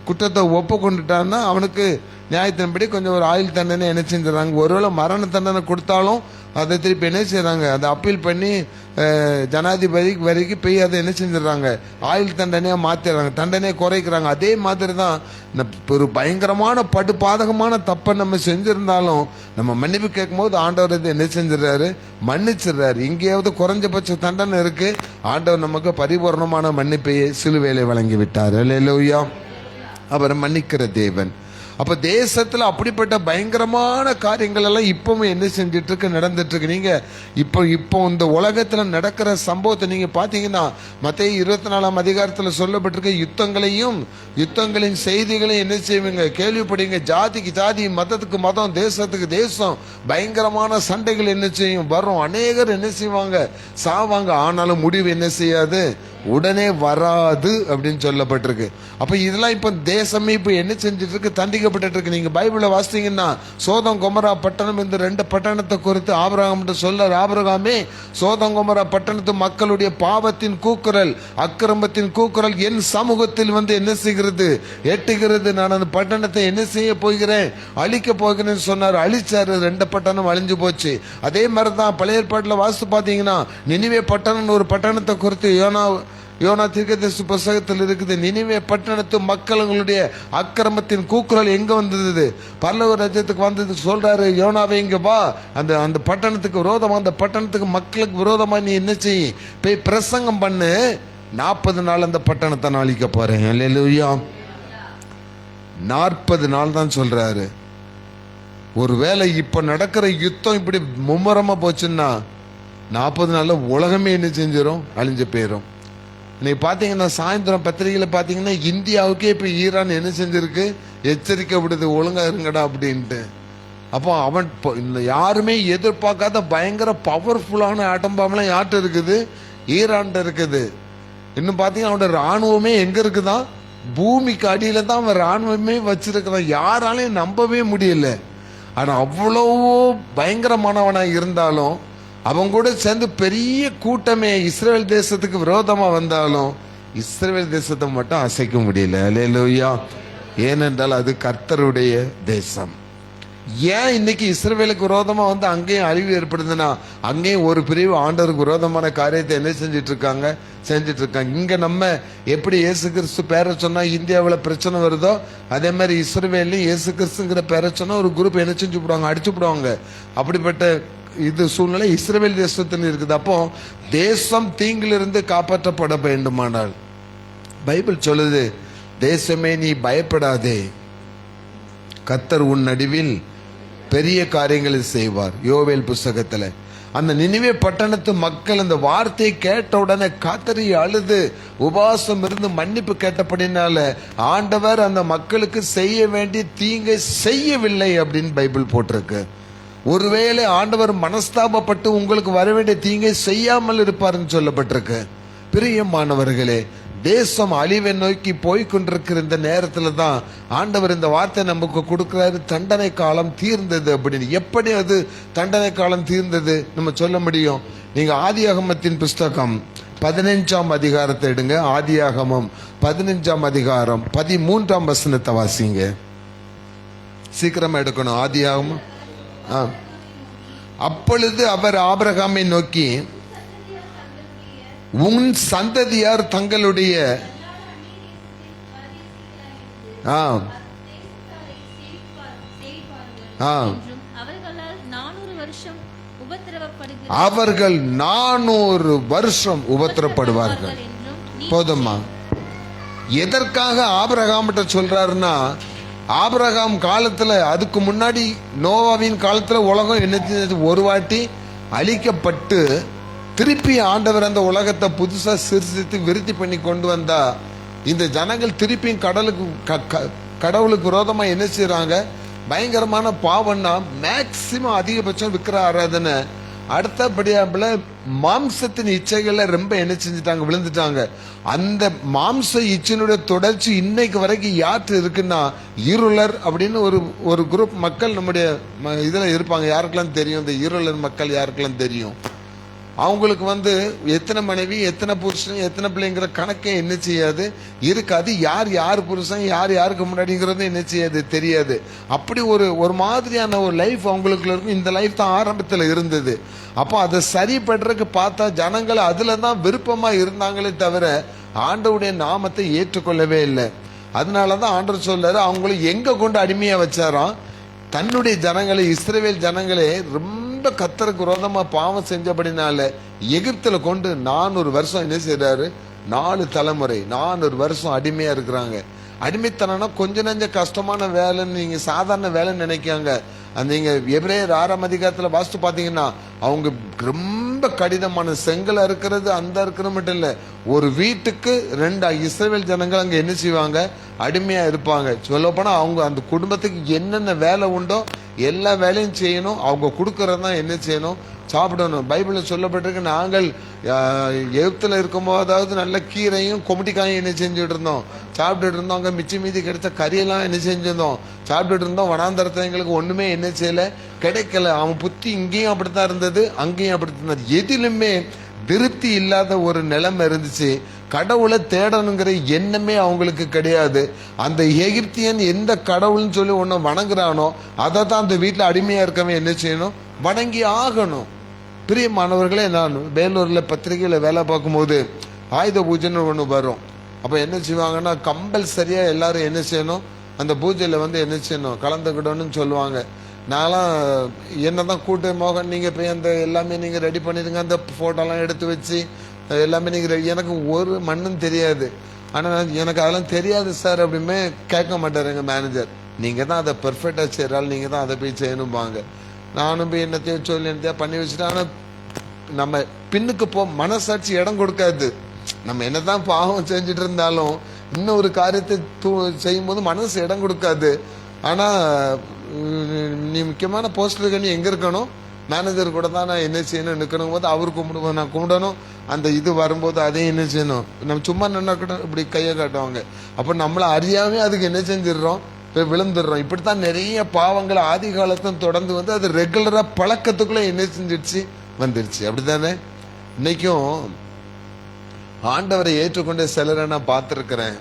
குற்றத்தை ஒப்புக்கொண்டுட்டான்னா அவனுக்கு நியாயத்தின்படி கொஞ்சம் ஒரு ஆயுள் தண்டனை என்ன செஞ்சிடறாங்க. ஒருவேளை மரண தண்டனை கொடுத்தாலும் அதை திருப்பி என்ன செய்யறாங்க, அதை அப்பீல் பண்ணி ஜனாதிபதி வரைக்கும் போய் அதை என்ன செஞ்சிடறாங்க, ஆயுள் தண்டனையா மாத்திடுறாங்க, தண்டனையை குறைக்கிறாங்க. அதே மாதிரி தான் ஒரு பயங்கரமான பாதகமான தப்பை நம்ம செஞ்சிருந்தாலும் நம்ம மன்னிப்பு கேட்கும் போது ஆண்டவர் இதை என்ன செஞ்சிடறாரு, மன்னிச்சிடுறாரு. இங்கேயாவது குறைஞ்சபட்ச தண்டனை இருக்கு, ஆண்டவர் நமக்கு பரிபூர்ணமான மன்னிப்பையே சிலுவையிலே வழங்கி விட்டார். அல்லேலூயா. அவர் மன்னிக்கிற தேவன். அப்ப தேசத்துல அப்படிப்பட்ட பயங்கரமான காரியங்கள் எல்லாம் இப்பவும் என்ன செஞ்சிட்டு இருக்கு, நடந்துட்டு இருக்கு. நீங்க இப்போ இந்த உலகத்துல நடக்கிற சம்பவத்தை நீங்க பாத்தீங்கன்னா, மத்தேயு 24ஆம் அதிகாரத்துல சொல்லப்பட்டிருக்க யுத்தங்களின் செய்திகளையும் என்ன செய்வீங்க, கேள்விப்படுவீங்க. ஜாதிக்கு ஜாதி, மதத்துக்கு மதம், தேசத்துக்கு தேசம் பயங்கரமான சண்டைகள் என்ன செய்யும், வரும். அநேகர் என்ன செய்வாங்க, சாவாங்க. ஆனாலும் முடிவு என்ன செய்யாது, உடனே வராது அப்படின்னு சொல்லப்பட்டிருக்கு. அப்ப இதெல்லாம் இப்ப தேசமே இப்ப என்ன செஞ்சுட்டு இருக்கு? தண்டிக்கப்பட்டு இருக்கு. நீங்க பைபிளை வாசித்தீங்கன்னா சோதம் கொமரா பட்டணம் இந்த 2 பட்டணத்தை குறித்து ஆபிரகாம் சொல்றார். ஆபிரகாமே, சோதம் கொமரா பட்டணத்து மக்களுடைய பாவத்தின் கூக்குரல், அக்கிரமத்தின் கூக்குரல் என் சமூகத்தில் வந்து என்ன செய்கிறது? எட்டுகிறது. நான் அந்த பட்டணத்தை என்ன செய்ய போகிறேன்? அழிக்க போகிறேன்னு சொன்னார். அழிச்சாரு. 2 பட்டணம் அழிஞ்சு போச்சு. அதே மாதிரிதான் பழைய ஏற்பாட்டில் வாசித்து பார்த்தீங்கன்னா நினிவே பட்டணம் ஒரு பட்டணத்தை குறித்து யோனா தீர்க்கதரிசி புத்தகத்தில் இருக்குது. நினிவே பட்டணத்து மக்களுடைய அக்கிரமத்தின் கூக்குரல் எங்க வந்தது? பரலோக ராஜ்யத்துக்கு வந்தது. சொல்றாரு, யோனாவே இங்க வா, அந்த பட்டணத்துக்கு விரோதமா, அந்த பட்டணத்துக்கு மக்களுக்கு விரோதமா நீ என்ன செய்? போய் பிரசங்கம் பண்ணு. 40 நாள் அந்த பட்டணத்தை நான் அழிக்க போறேன். அல்லேலூயா. 40 நாள் தான் சொல்றாரு. ஒருவேளை இப்ப நடக்கிற யுத்தம் இப்படி மும்முரமா போச்சுன்னா 40 நாள்ல உலகமே என்ன செஞ்சிடும்? அழிஞ்சு போயிடும். நீ பாத்தீங்கன்னா சாயந்தரம் பத்திரிகையில பாத்தீங்கன்னா இந்தியாவுக்கே இப்ப ஈரான் என்ன செஞ்சிருக்கு? எச்சரிக்கை விடுது, ஒழுங்கா இருங்கடா அப்படின்ட்டு. அப்போ அவன் யாருமே எதிர்பார்க்காத பயங்கர பவர்ஃபுல்லான ஆட்டம் பாம்பெல்லாம் யார்கிட்ட இருக்குது? ஈரான்கிட்ட இருக்குது. இன்னும் பாத்தீங்கன்னா அவனோட ராணுவமே எங்க இருக்குதான்? பூமிக்கு அடியில தான் அவன் ராணுவமே வச்சிருக்கிறான். யாராலையும் நம்பவே முடியல. ஆனா அவ்வளவோ பயங்கரமானவனா இருந்தாலும் அவங்க கூட சேர்ந்து பெரிய கூட்டமே இஸ்ரேல் தேசத்துக்கு விரோதமா வந்தாலும் இஸ்ரேல் தேசத்தை மட்டும் அசைக்க முடியல. அல்லேலூயா. ஏனென்றால் அது கர்த்தருடைய தேசம். ஏன் இன்னைக்கு இஸ்ரவேலுக்கு விரோதமா வந்து அங்கேயும் அழிவு ஏற்படுதுன்னா அங்கேயும் ஒரு பிரிவு ஆண்டவருக்கு விரோதமான காரியத்தை என்ன செஞ்சிட்டு இருக்காங்க? இங்க நம்ம எப்படி இயேசு கிறிஸ்து பேரை சொன்னா இந்தியாவில் பிரச்சனை வருதோ அதே மாதிரி இஸ்ரவேலையும் இயேசு கிறிஸ்துங்கிற பேரை சொன்னா ஒரு குரூப் என்ன செஞ்சு விடுவாங்க? அடிச்சு விடுவாங்க. அப்படிப்பட்ட இது சூழ்நிலை இஸ்ரவேல் தேசத்தில் இருக்குது. அப்போ தேசம் தீங்கிலிருந்து காப்பாற்றப்பட வேண்டுமானால் பைபிள் சொல்லுது, தேசமே நீ பயப்படாதே, கர்த்தர் உன் நடுவில் பெரிய காரியங்களை செய்வார். யோவேல் புஸ்தகத்துல அந்த நினிவே பட்டணத்து மக்கள் அந்த வார்த்தையை கேட்ட உடனே காத்தறி அழுது உபவாசம் இருந்து மன்னிப்பு கேட்டபடினால ஆண்டவர் அந்த மக்களுக்கு செய்ய வேண்டிய தீங்கை செய்யவில்லை அப்படின்னு பைபிள் போட்டிருக்கு. ஒருவேளை ஆண்டவர் மனஸ்தாபப்பட்டு உங்களுக்கு வர வேண்டிய தீங்கை செய்யாமல் இருப்பார்னு சொல்லப்பட்டிருக்கு. பிரியமானவர்களே, தேசம் அழிவை நோக்கி போய்கொண்டிருக்கிற இந்த நேரத்துல தான் ஆண்டவர் இந்த வார்த்தை நமக்கு கொடுக்கிறாரு, தண்டனை காலம் தீர்ந்தது அப்படின்னு. எப்படி அது தண்டனை காலம் தீர்ந்தது நம்ம சொல்ல முடியும்? நீங்க ஆதியாகமத்தின் புஸ்தகம் 15ஆம் அதிகாரத்தை எடுங்க. ஆதியாகமம் 15ஆம் அதிகாரம் 13ஆம் வசனத்தை வாசிங்க. சீக்கிரமா எடுக்கணும். ஆதியாகமம். அப்பொழுது அவர் ஆபிரகாமை நோக்கி, உன் சந்ததியார் தங்களுடைய அவர்கள் 400 வருஷம் உபத்திரப்படுவார்கள். போதுமா? எதற்காக ஆபிரகாம்கிட்ட சொல்றாருன்னா, ஆபிரகாம் காலத்துல, அதுக்கு முன்னாடி நோவாவின் காலத்துல உலகம் என்ன ஒரு வாட்டி அழிக்கப்பட்டு திருப்பி ஆண்டவர் அந்த உலகத்தை புதுசா சிருஷ்டித்து விருத்தி பண்ணி கொண்டு வந்தா இந்த ஜனங்கள் திருப்பியும் கடவுளுக்கு விரோதமா என்ன செய்யறாங்க? பயங்கரமான பாவம்னா மேக்சிமம் அதிகபட்சம் விக்கிர ஆராதனை, அடுத்தபடியாப்புல மாம்சத்தின் இச்சைகளை ரொம்ப என்ன செஞ்சுட்டாங்க? விழுந்துட்டாங்க. அந்த மாம்ச இச்சையினுடைய தொடர்ச்சி இன்னைக்கு வரைக்கும் யார்கிட்ட இருக்குன்னா இருளர் அப்படின்னு ஒரு குரூப் மக்கள் நம்முடைய இதுல இருப்பாங்க. யாருக்கெல்லாம் தெரியும்? இந்த இருளர் மக்கள் யாருக்கெல்லாம் தெரியும்? அவங்களுக்கு வந்து எத்தனை மனைவி, எத்தனை புருஷன், எத்தனை பிள்ளைங்கிற கணக்கே என்ன செய்யாது, இருக்காது. யார் புருஷன், யாருக்கு முன்னாடிங்கிறது என்ன செய்யாது, தெரியாது. அப்படி ஒரு மாதிரியான ஒரு லைஃப் அவங்களுக்குள்ள இருக்கும். இந்த லைஃப் தான் ஆரம்பத்தில் இருந்தது. அப்போ அதை சரி பண்றதுக்கு பார்த்தா ஜனங்கள் அதுல தான் விருப்பமா இருந்தாங்களே தவிர ஆண்டவருடைய நாமத்தை ஏற்றுக்கொள்ளவே இல்லை. அதனாலதான் ஆண்டவர் சொல்றாரு, அவங்களை எங்க கொண்டு அடிமையா வச்சாராம்? தன்னுடைய ஜனங்களை, இஸ்ரவேல் ஜனங்களே ரொம்ப கர்த்தருக்கு விரோதமா பாவம் செஞ்சபடினால எகிப்துல கொண்டு 400 வருஷம் என்ன செய்யறாரு? 4 தலைமுறை 400 வருஷம் அடிமையா இருக்கிறாங்க. அடிமைத்தனம்னா கொஞ்ச நெஞ்ச கஷ்டமான வேலைன்னு நீங்க சாதாரண வேலைன்னு நினைக்காங்க. நீங்க எபிரேயர் 6ஆம் அதிகாரத்துல வாசித்து பாத்தீங்கன்னா அவங்க ரொம்ப கடினமான செங்கல் இருக்கிறது, அந்த இருக்கிற மட்டும் இல்ல, ஒரு வீட்டுக்கு 2 இஸ்ரவேல் ஜனங்கள் அங்க என்ன செய்வாங்க? அடிமையா இருப்பாங்க. சொல்ல போனா அவங்க அந்த குடும்பத்துக்கு என்னென்ன வேலை உண்டோ எல்லா வேலையும் செய்யணும். அவங்க கொடுக்கறதான் என்ன செய்யணும்? சாப்பிடணும். பைபிள்ல சொல்லப்பட்டிருக்கு, நாங்கள் எகிப்துல இருக்கும்போதாவது நல்ல கீரையும் கொமட்டிக்காயும் என்ன செஞ்சுட்டு இருந்தோம், சாப்பிட்டுட்டு இருந்தோம். அங்கே மிச்சம் மீதி கிடைச்ச கறியெல்லாம் என்ன செஞ்சிருந்தோம், சாப்பிட்டுட்டு இருந்தோம். வனாந்தரத்தில் எங்களுக்கு ஒண்ணுமே என்ன செய்யல, கிடைக்கல. அவன் புத்தி இங்கேயும் அப்படித்தான் இருந்தது, அங்கேயும் அப்படித்தான் இருந்தது. எதிலுமே திருப்தி இல்லாத ஒரு நிலைமை இருந்துச்சு. கடவுளை தேடணுங்கிற எண்ணமே அவங்களுக்கு கிடையாது. அந்த எகிப்தியன் எந்த கடவுள்னு சொல்லி ஒன்று வணங்குறானோ அதை தான் அந்த வீட்டில் அடிமையா இருக்கவன் என்ன செய்யணும், வணங்கி ஆகணும். பிரியமானவர்களே, நான் வேலூர்ல பத்திரிகையில வேலை பார்க்கும்போது ஆயுத பூஜைன்னு ஒன்று வரும். அப்போ என்ன செய்வாங்கன்னா, கம்பல்சரியா எல்லாரும் என்ன செய்யணும், அந்த பூஜையில வந்து என்ன செய்யணும், கலந்துக்கிடணும்னு சொல்லுவாங்க. நான்லாம் என்னதான் கூட்டு மோகன் நீங்க போய் அந்த எல்லாமே நீங்க ரெடி பண்ணிடுங்க, அந்த போட்டோலாம் எடுத்து வச்சு எல்லாமே நீங்க எனக்கு ஒரு மண்ணும் தெரியாது. ஆனா எனக்கு அதெல்லாம் தெரியாது சார் அப்படிமே கேட்க மாட்டார் எங்க மேனேஜர். நீங்க தான் அதை பெர்ஃபெக்டா செய்யறாள், நீங்க தான் அதை போய் செய்யணும்பாங்க. நானும் போய் என்னத்தையோ சொல்லி என்னத்தையோ பண்ணி வச்சுட்டு, ஆனா நம்ம பின்னுக்கு மனசாட்சி இடம் கொடுக்காது. நம்ம என்னதான் பாவம் செஞ்சுட்டு இருந்தாலும் இன்னொரு காரியத்தை செய்யும் போது மனசு இடம் கொடுக்காது. ஆனா நீ முக்கியமான போஸ்ட்ல நீ எங்க இருக்கணும், மேனேஜர் கூட தான் நான் என்ன செய்யணும் நிற்கணும் போது அவர் கும்பிடுவோம், நான் கும்பிடணும். அந்த இது வரும்போது அதையும் என்ன செய்யணும், நம்ம சும்மா நின்னா கூட இப்படி கையை காட்டுவாங்க. அப்ப நம்மள அறியாமே அதுக்கு என்ன செஞ்சிடறோம், போய் விழுந்துடுறோம். இப்படித்தான் நிறைய பாவங்கள் ஆதி காலத்தும் தொடர்ந்து வந்து அது ரெகுலரா பழக்கத்துக்குள்ள என்ன செஞ்சிடுச்சு, வந்துருச்சு. அப்படித்தானே இன்னைக்கும் ஆண்டவரை ஏற்றுக்கொண்ட சிலரை நான் பார்த்திருக்கிறேன்.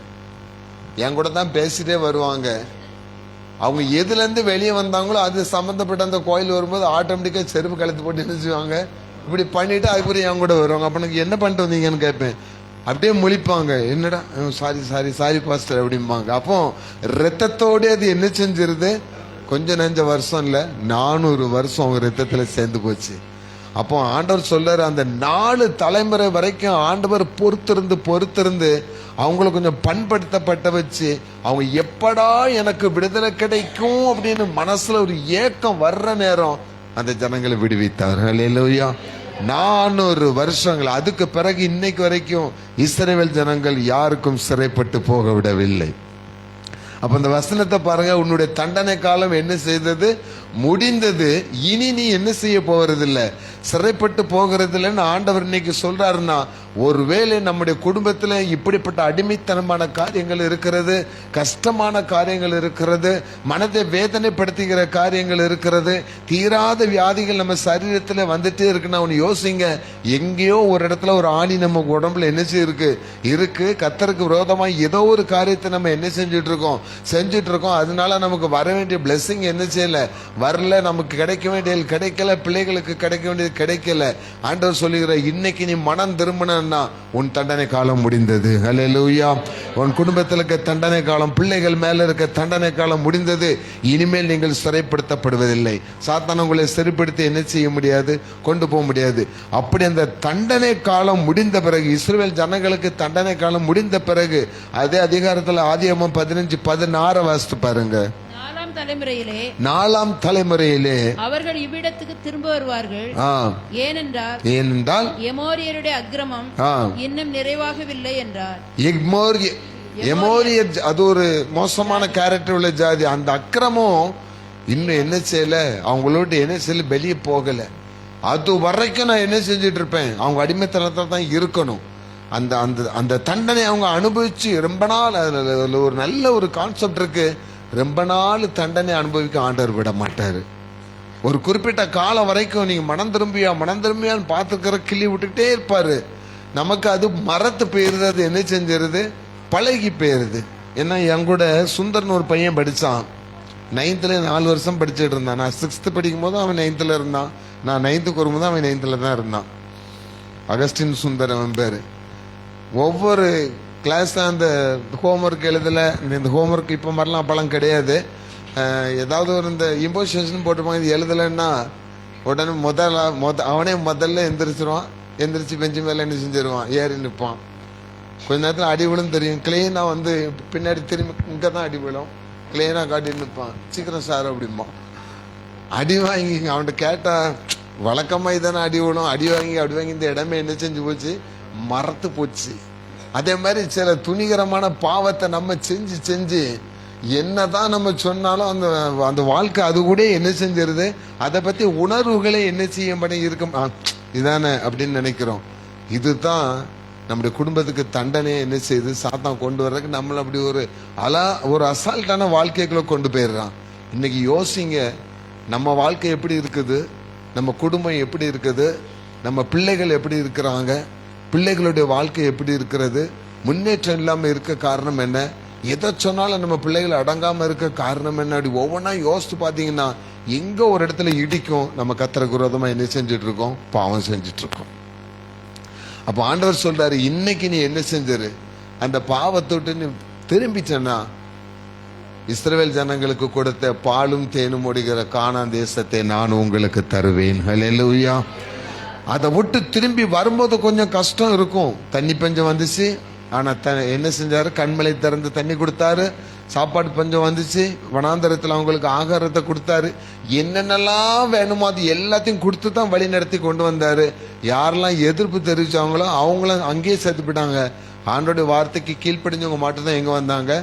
என் கூட தான் பேசிட்டே வருவாங்க. அவங்க எதுல இருந்து வெளியே வந்தாங்களோ அது சம்பந்தப்பட்ட அந்த கோயில் வரும்போது ஆட்டோமேட்டிக்கா செருப்பு கழுத்து போட்டு என்ன செய்வாங்க, இப்படி பண்ணிட்டு அதுக்கப்புறம் என் கூட வருவாங்க. அப்ப எனக்கு என்ன பண்ணிட்டு வந்தீங்கன்னு கேட்பேன். அப்படியே முழிப்பாங்க, என்னடா சாரி சாரி சாரி பாஸ்டர் அப்படிம்பாங்க. அப்போ ரத்தத்தோட அது என்ன செஞ்சிருது, கொஞ்சம் நெஞ்ச வருஷம் இல்ல 400 வருஷம் அவங்க ரத்தத்துல சேர்ந்து போச்சு. அப்போ ஆண்டவர் சொல்றாரு, அந்த 4 தலைமுறை வரைக்கும் ஆண்டவர் பொறுத்திருந்து அவங்களை கொஞ்சம் பண்படுத்தப்பட்ட வச்சு அவங்க எப்படா எனக்கு விடுதலை கிடைக்கும் அப்படின்னு மனசுல ஒரு ஏக்கம் வர்ற நேரம் அந்த ஜனங்களை விடுவித்தார். ஹல்லேலூயா. 400 வருஷங்கள். அதுக்கு பிறகு இன்னைக்கு வரைக்கும் இஸ்ரவேல் ஜனங்கள் யாருக்கும் சிறைப்பட்டு போக விடவில்லை. அப்ப அந்த வசனத்தை பாருங்க, உன்னுடைய தண்டனை காலம் என்ன செய்தது, முடிந்தது. இனி நீ என்ன செய்ய போறதில்லை, சிறைப்பட்டு போகிறதில்லைன்னு ஆண்டவர் இன்னைக்கு சொல்றாருன்னா, ஒருவேளை நம்முடைய குடும்பத்துல இப்படிப்பட்ட அடிமைத்தனமான காரியங்கள் இருக்கிறது, கஷ்டமான காரியங்கள் இருக்கிறது, மனதை வேதனைப்படுத்துகிற காரியங்கள் இருக்கிறது, தீராத வியாதிகள் நம்ம சரீரத்துல வந்துட்டே இருக்குன்னா ஒன்று யோசிங்க. எங்கேயோ ஒரு இடத்துல ஒரு ஆணி நம்ம உடம்புல என்ன இருக்கு, கர்த்தருக்கு விரோதமா ஏதோ ஒரு காரியத்தை நம்ம என்ன செஞ்சுட்டு இருக்கோம். அதனால நமக்கு வர வேண்டிய பிளெஸிங் என்ன செய்யல, வரல. நமக்கு கிடைக்க வேண்டியது கிடைக்கல, பிள்ளைகளுக்கு கிடைக்க வேண்டியது கிடைக்கல. ஆண்டவர் சொல்லுகிற, இன்னைக்கு நீ மனம் திரும்பினா உன் தண்டனை காலம் முடிந்தது. ஹல்லேலூயா. உன் குடும்பத்தில் இருக்க தண்டனை காலம், பிள்ளைகள் மேல இருக்க தண்டனை காலம் முடிந்தது. இனிமேல் நீங்கள் சிறைப்படுத்தப்படுவதில்லை. சாத்தான் உங்களை சிறைப்படுத்தி என்ன செய்ய முடியாது, கொண்டு போக முடியாது. அப்படி அந்த தண்டனை காலம் முடிந்த பிறகு, இஸ்ரவேல் ஜனங்களுக்கு தண்டனை காலம் முடிந்த பிறகு, அதே அதிகாரத்தில் ஆதியாகமம் 15:16 வாசித்து பாருங்க. 4ஆம் தலைமுறையிலே அவர்கள் இவ்விடத்துக்கு திரும்ப வருவார்கள். ஏனென்றால் எமோரியருடைய அக்கிரமம் இன்னும் நிறைவாகவில்லை என்றார். எமோரியர் அது ஒரு மோசமான கேரக்டர் உள்ள ஜாதி. அந்த அக்கிரமம் இன்னும் என்ன செய்யல, அவங்களோட என்ன செய்யல, வெளியே போகல. அது வரைக்கும் நான் என்ன செஞ்சுட்டு இருப்பேன், அவங்க அடிமைத்தனத்தில் தான் இருக்கணும். அந்த அந்த அந்த தண்டனை அவங்க அனுபவிச்சு ரொம்ப நாள். அதுல ஒரு நல்ல ஒரு கான்செப்ட் இருக்கு, ரொம்ப நாள் தண்டனை அனுபவிக்க ஆண்டவர் விட மாட்டாரு. ஒரு குறிப்பிட்ட காலம் வரைக்கும் நீங்க மனம் திரும்பியான்னு பார்த்துக்கிற கிள்ளி விட்டுட்டே இருப்பாரு. நமக்கு அது மரத்து போயிருது, அது என்ன செஞ்சிருது, பழகி போயிருது. ஏன்னா என் கூட சுந்தர்னு ஒரு பையன் படிச்சான். 9th 4 வருஷம் படிச்சுட்டு இருந்தான். நான் 6th படிக்கும் போது அவன் 9th இருந்தான். நான் 9th வரும்போது அவன் 9th தான் இருந்தான். அகஸ்டின் சுந்தர் அவன் பேரு. ஒவ்வொரு கிளாஸ் அந்த ஹோம்ஒர்க் எழுதலை. இந்த ஹோம்ஒர்க் இப்போ மாதிரிலாம் அப்பெல்லாம் கிடையாது. ஏதாவது ஒரு இந்த இம்போசிஷன் போட்டுப்பாங்க, இது எழுதலைன்னா உடனே அவனே முதல்ல எந்திரிச்சிருவான். எந்திரிச்சு பெஞ்சு மேலே என்ன செஞ்சிருவான், ஏறி நிற்பான். கொஞ்ச நேரத்தில் அடி விழும் தெரியும். கிளீனாக வந்து பின்னாடி திரும்பி இங்கே தான் அடி விழும், கிளீனாக காட்டி நிற்பான். சீக்கிரம் சார் அப்படிம்பான். அடி வாங்கி அவன்கிட்ட கேட்டா, வழக்கமாக இதானே அடி விழும், அடி வாங்கி இந்த இடமே என்ன செஞ்சு போச்சு, மறத்து போச்சு. அதே மாதிரி சில துணிகரமான பாவத்தை நம்ம செஞ்சு என்னதான் நம்ம சொன்னாலும் அந்த அந்த வாழ்க்கை அது கூட என்ன செஞ்சிருது, அதை பத்தி உணர்வுகளே என்ன செய்ய இருக்க இதானே அப்படின்னு நினைக்கிறோம். இதுதான் நம்முடைய குடும்பத்துக்கு தண்டனையை என்ன செய்யுது, சாத்தான் கொண்டு வர்றதுக்கு நம்மள அப்படி ஒரு அசால்ட்டான வாழ்க்கைக்குள்ள கொண்டு போயிடுறான். இன்னைக்கு யோசிங்க, நம்ம வாழ்க்கை எப்படி இருக்குது, நம்ம குடும்பம் எப்படி இருக்குது, நம்ம பிள்ளைகள் எப்படி இருக்கிறாங்க, பிள்ளைகளுடைய வாழ்க்கை எப்படி இருக்கிறது, முன்னேற்றம் இல்லாமல் இருக்க காரணம் என்ன, எதை சொன்னாலும் நம்ம பிள்ளைகள் அடங்காம இருக்க காரணம் என்ன, அப்படி ஒவ்வொன்றா யோசித்து பார்த்தீங்கன்னா எங்க ஒரு இடத்துல இடிக்கும், நம்ம கர்த்தருக்கு விரோதமா என்ன செஞ்சுட்டு இருக்கோம், பாவம் செஞ்சுட்டு இருக்கோம். அப்போ ஆண்டவர் சொல்றாரு, இன்னைக்கு நீ என்ன செஞ்சிரு, அந்த பாவத்தை விட்டு நீ திரும்பிட்டனா இஸ்ரவேல் ஜனங்களுக்கு கொடுத்த பாலும் தேனும் ஓடுகிற கானான் தேசத்தை நான் உங்களுக்கு தருவேன். ஹல்லேலூயா. அதை விட்டு திரும்பி வரும்போது கொஞ்சம் கஷ்டம் இருக்கும். தண்ணி பஞ்சம் வந்துச்சு, ஆனா என்ன செஞ்சாரு, கண்மலை திறந்து தண்ணி கொடுத்தாரு. சாப்பாடு பஞ்சம் வந்துச்சு, வனாந்தரத்தில் அவங்களுக்கு ஆகாரத்தை கொடுத்தாரு. என்னென்னலாம் வேணுமோ அது எல்லாத்தையும் கொடுத்து தான் வழி நடத்தி கொண்டு வந்தாரு. யாரெல்லாம் எதிர்ப்பு தெரிவிச்சாங்களோ அவங்களும் அங்கேயே சேர்த்து போயிட்டாங்க. ஆண்டோடைய வார்த்தைக்கு கீழ்ப்படிஞ்சவங்க மட்டும் தான் எங்க வந்தாங்க.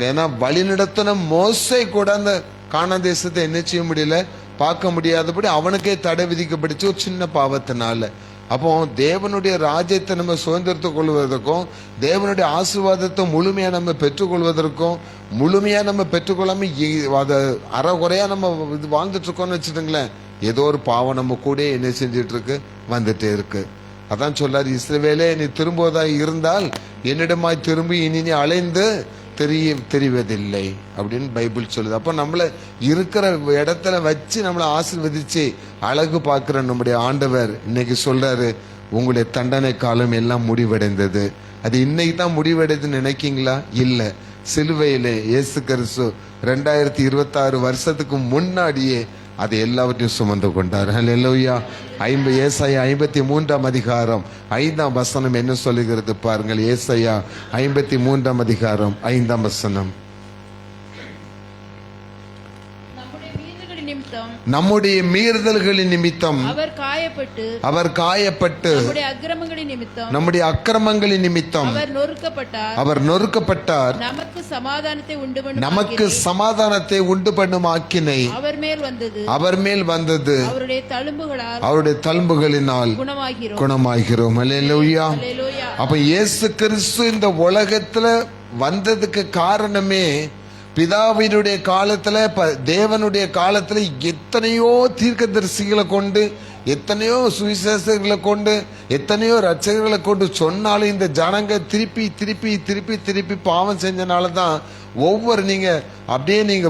ஏன்னா வழி நடத்தின மோசே கூட அந்த கானான் தேசத்தை என்ன செய்ய முடியல, பார்க்க முடியாதபடி அவனுக்கே தடை விதிக்கப்பட்டுச்சு ஒரு சின்ன பாவத்தினால. அப்போ தேவனுடைய ராஜ்யத்தை நம்ம சுதந்திரத்துக் கொள்வதற்கும், தேவனுடைய ஆசீர்வாதத்தை முழுமையா நம்ம பெற்றுக்கொள்வதற்கும், முழுமையா நம்ம பெற்றுக்கொள்ளாம அதை அறகுறையா நம்ம இது வாழ்ந்துட்டு இருக்கோம்னு வச்சுட்டுங்களேன், ஏதோ ஒரு பாவம் நம்ம கூட என்ன செஞ்சிட்டு இருக்கு, வந்துட்டே இருக்கு. அதான் சொல்லாரு, இஸ்ரவேலே நீ திரும்புவதா இருந்தால் என்னிடமாய் திரும்பி இனி நீ அலைந்து தெரிவதில்லை அப்படின்னு பைபிள் சொல்லுது. அப்போ நம்மளை இருக்கிற இடத்துல வச்சு நம்மளை ஆசீர்வதிச்சு அழகு பார்க்கிற நம்முடைய ஆண்டவர் இன்னைக்கு சொல்றாரு, உங்களுடைய தண்டனை காலம் எல்லாம் முடிவடைந்தது. அது இன்னைக்கு தான் முடிவடைதுன்னு நினைக்கீங்களா? இல்லை. சிலுவையிலே இயேசு கிறிஸ்து 2026 வருஷத்துக்கு முன்னாடியே அதை எல்லாவற்றையும் சுமந்து கொண்டார். ஹல்லேலூயா. ஏசாயா 53ஆம் அதிகாரம் 5ஆம் வசனம் என்ன சொல்லுகிறது பாருங்கள். ஏசாயா 53ஆம் அதிகாரம் 5ஆம் வசனம். நம்முடைய மீறுதல்களின் நிமித்தம் அவர் காயப்பட்டு நம்முடைய அக்கிரமங்களின் நிமித்தம் அவர் நொறுக்கப்பட்டார். நமக்கு சமாதானத்தை உண்டு பண்ணும் ஆக்கினை அவர் மேல் வந்தது. அவருடைய தழும்புகளினால் குணமாகிறோம். அல்லேலூயா. அப்ப இயேசு கிறிஸ்து இந்த உலகத்துல வந்ததுக்கு காரணமே, பிதாவினுடைய காலத்துல தேவனுடைய காலத்துல எத்தனையோ தீர்க்கதரிசிகளை கொண்டு, எத்தனையோ சுவிசேஷங்களை கொண்டு, எத்தனையோ ரட்சகர்களை கொண்டு சொன்னாலும் இந்த ஜனங்க திருப்பி திருப்பி திருப்பி திருப்பி பாவம் செஞ்சனால தான் நீங்க அப்படியே நீங்க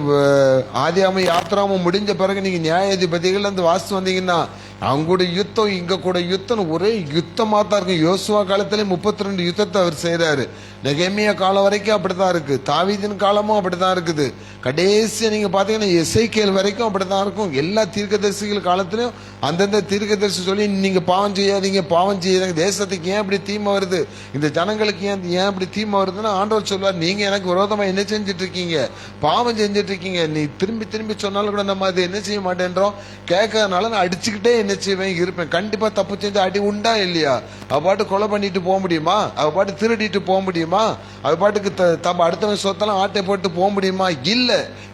ஆதியாம யாத்திராம முடிஞ்ச பிறகு நீங்க நியாயாதிபதிகள் வந்து வாசித்து வந்தீங்கன்னா அவங்களுடைய யுத்தம் இங்க கூட யுத்தம் ஒரே யுத்தமா தான் இருக்கும். யோசுவா காலத்திலே 32 யுத்தத்தை அவர் செய்யறாரு. நெகேமியா காலம் வரைக்கும் அப்படித்தான் இருக்கு. தாவீதின் காலமும் அப்படித்தான் இருக்குது. கடைசியா நீங்க பாத்தீங்கன்னா எசேக்கியேல் வரைக்கும் அப்படித்தான் இருக்கும். எல்லா தீர்க்கதரிசிகள் காலத்திலும் அந்தந்த தீர்க்கதரிசி சொல்லி நீங்க பாவம் செய்யாதீங்க, பாவம் செய்யாதீங்க, தேசத்துக்கு ஏன் இப்படி தீமை வருது, இந்த ஜனங்களுக்கு ஏன் இப்படி தீமை வருதுன்னா ஆண்டவர் சொல்வார், நீங்க எனக்கு விரோதமா என்ன செஞ்சுட்டு இருக்கீங்க, பாவம் செஞ்சுட்டு இருக்கீங்க. நீ திரும்பி திரும்பி சொன்னாலும் கூட நம்ம அது என்ன செய்ய மாட்டேன்றோம், கேட்கறதுனால நான் அடிச்சுக்கிட்டே என்ன செய்வேன் இருப்பேன். கண்டிப்பா தப்பு செஞ்சு அடி உண்டா இல்லையா? அவ பாட்டு கொலை பண்ணிட்டு போக முடியுமா? அவ பாட்டு திருடிட்டு போக முடியுமா? அவ பாட்டுக்கு அடுத்தவன் சொத்தெல்லாம் ஆட்டை போட்டு போக முடியுமா? இல்ல.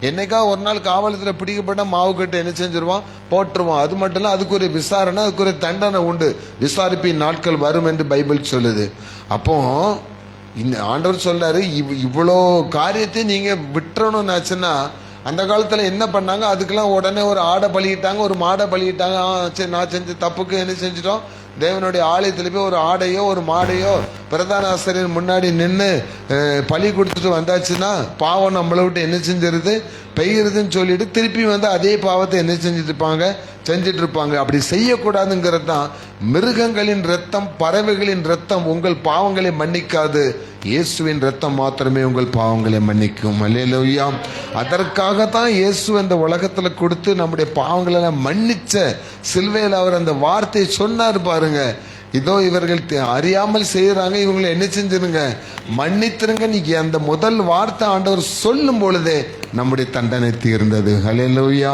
என்னைக்கா ஒரு நாள் காவலத்துல பிடிக்கப்பட்ட மாவு கட்டு என்ன செஞ்சிருவான், போட்டுருவான். அது மட்டும் இல்ல, அதுக்கு ஒரு விசாரணை, அதுக்கு ஒரு தண்டனை உண்டு. விசாரிப்பின் நாட்கள் வரும் என்று பைபிள் சொல்லுது. அப்போ இந்த ஆண்டவர் சொல்றாரு, இவ்வளோ காரியத்தை நீங்க விட்டுறணும்னாச்சுன்னா, அந்த காலத்துல என்ன பண்ணாங்க, அதுக்கெல்லாம் உடனே ஒரு ஆடை பலியிட்டாங்க, ஒரு மாடை பலியிட்டாங்க. சரி, நான் செஞ்ச தப்புக்கு என்ன செஞ்சிட்டோம், தேவனுடைய ஆலயத்துல போய் ஒரு ஆடையோ ஒரு மாடையோ பிரதான ஆசிரியர் முன்னாடி நின்று பலி கொடுத்துட்டு வந்தாச்சுன்னா பாவம் நம்மளை விட்டு என்ன செஞ்சிருது, பெய்யுறதுன்னு சொல்லிட்டு திருப்பி வந்து அதே பாவத்தை என்ன செஞ்சிட்டு இருப்பாங்க. அப்படி செய்யக்கூடாதுங்கிறது தான். மிருகங்களின் ரத்தம், பறவைகளின் ரத்தம் உங்கள் பாவங்களை மன்னிக்காது, இயேசுவின் ரத்தம் மாத்திரமே உங்கள் பாவங்களை மன்னிக்கும். அல்லேலூயா. அதற்காகத்தான் இயேசு அந்த உலகத்துல கொடுத்து நம்முடைய பாவங்களை மன்னிச்ச சிலுவையில் அவர் அந்த வார்த்தையை சொன்னார் பாருங்க. இதோ இவர்கள் அறியாமல் செய்யறாங்க, இவங்களை என்ன செஞ்சிருங்க, மன்னித்திருங்க. நீங்க அந்த முதல் வார்த்தை ஆண்டவர் சொல்லும் பொழுதே நம்முடைய தண்டனை தீர்ந்தது. ஹல்லேலூயா.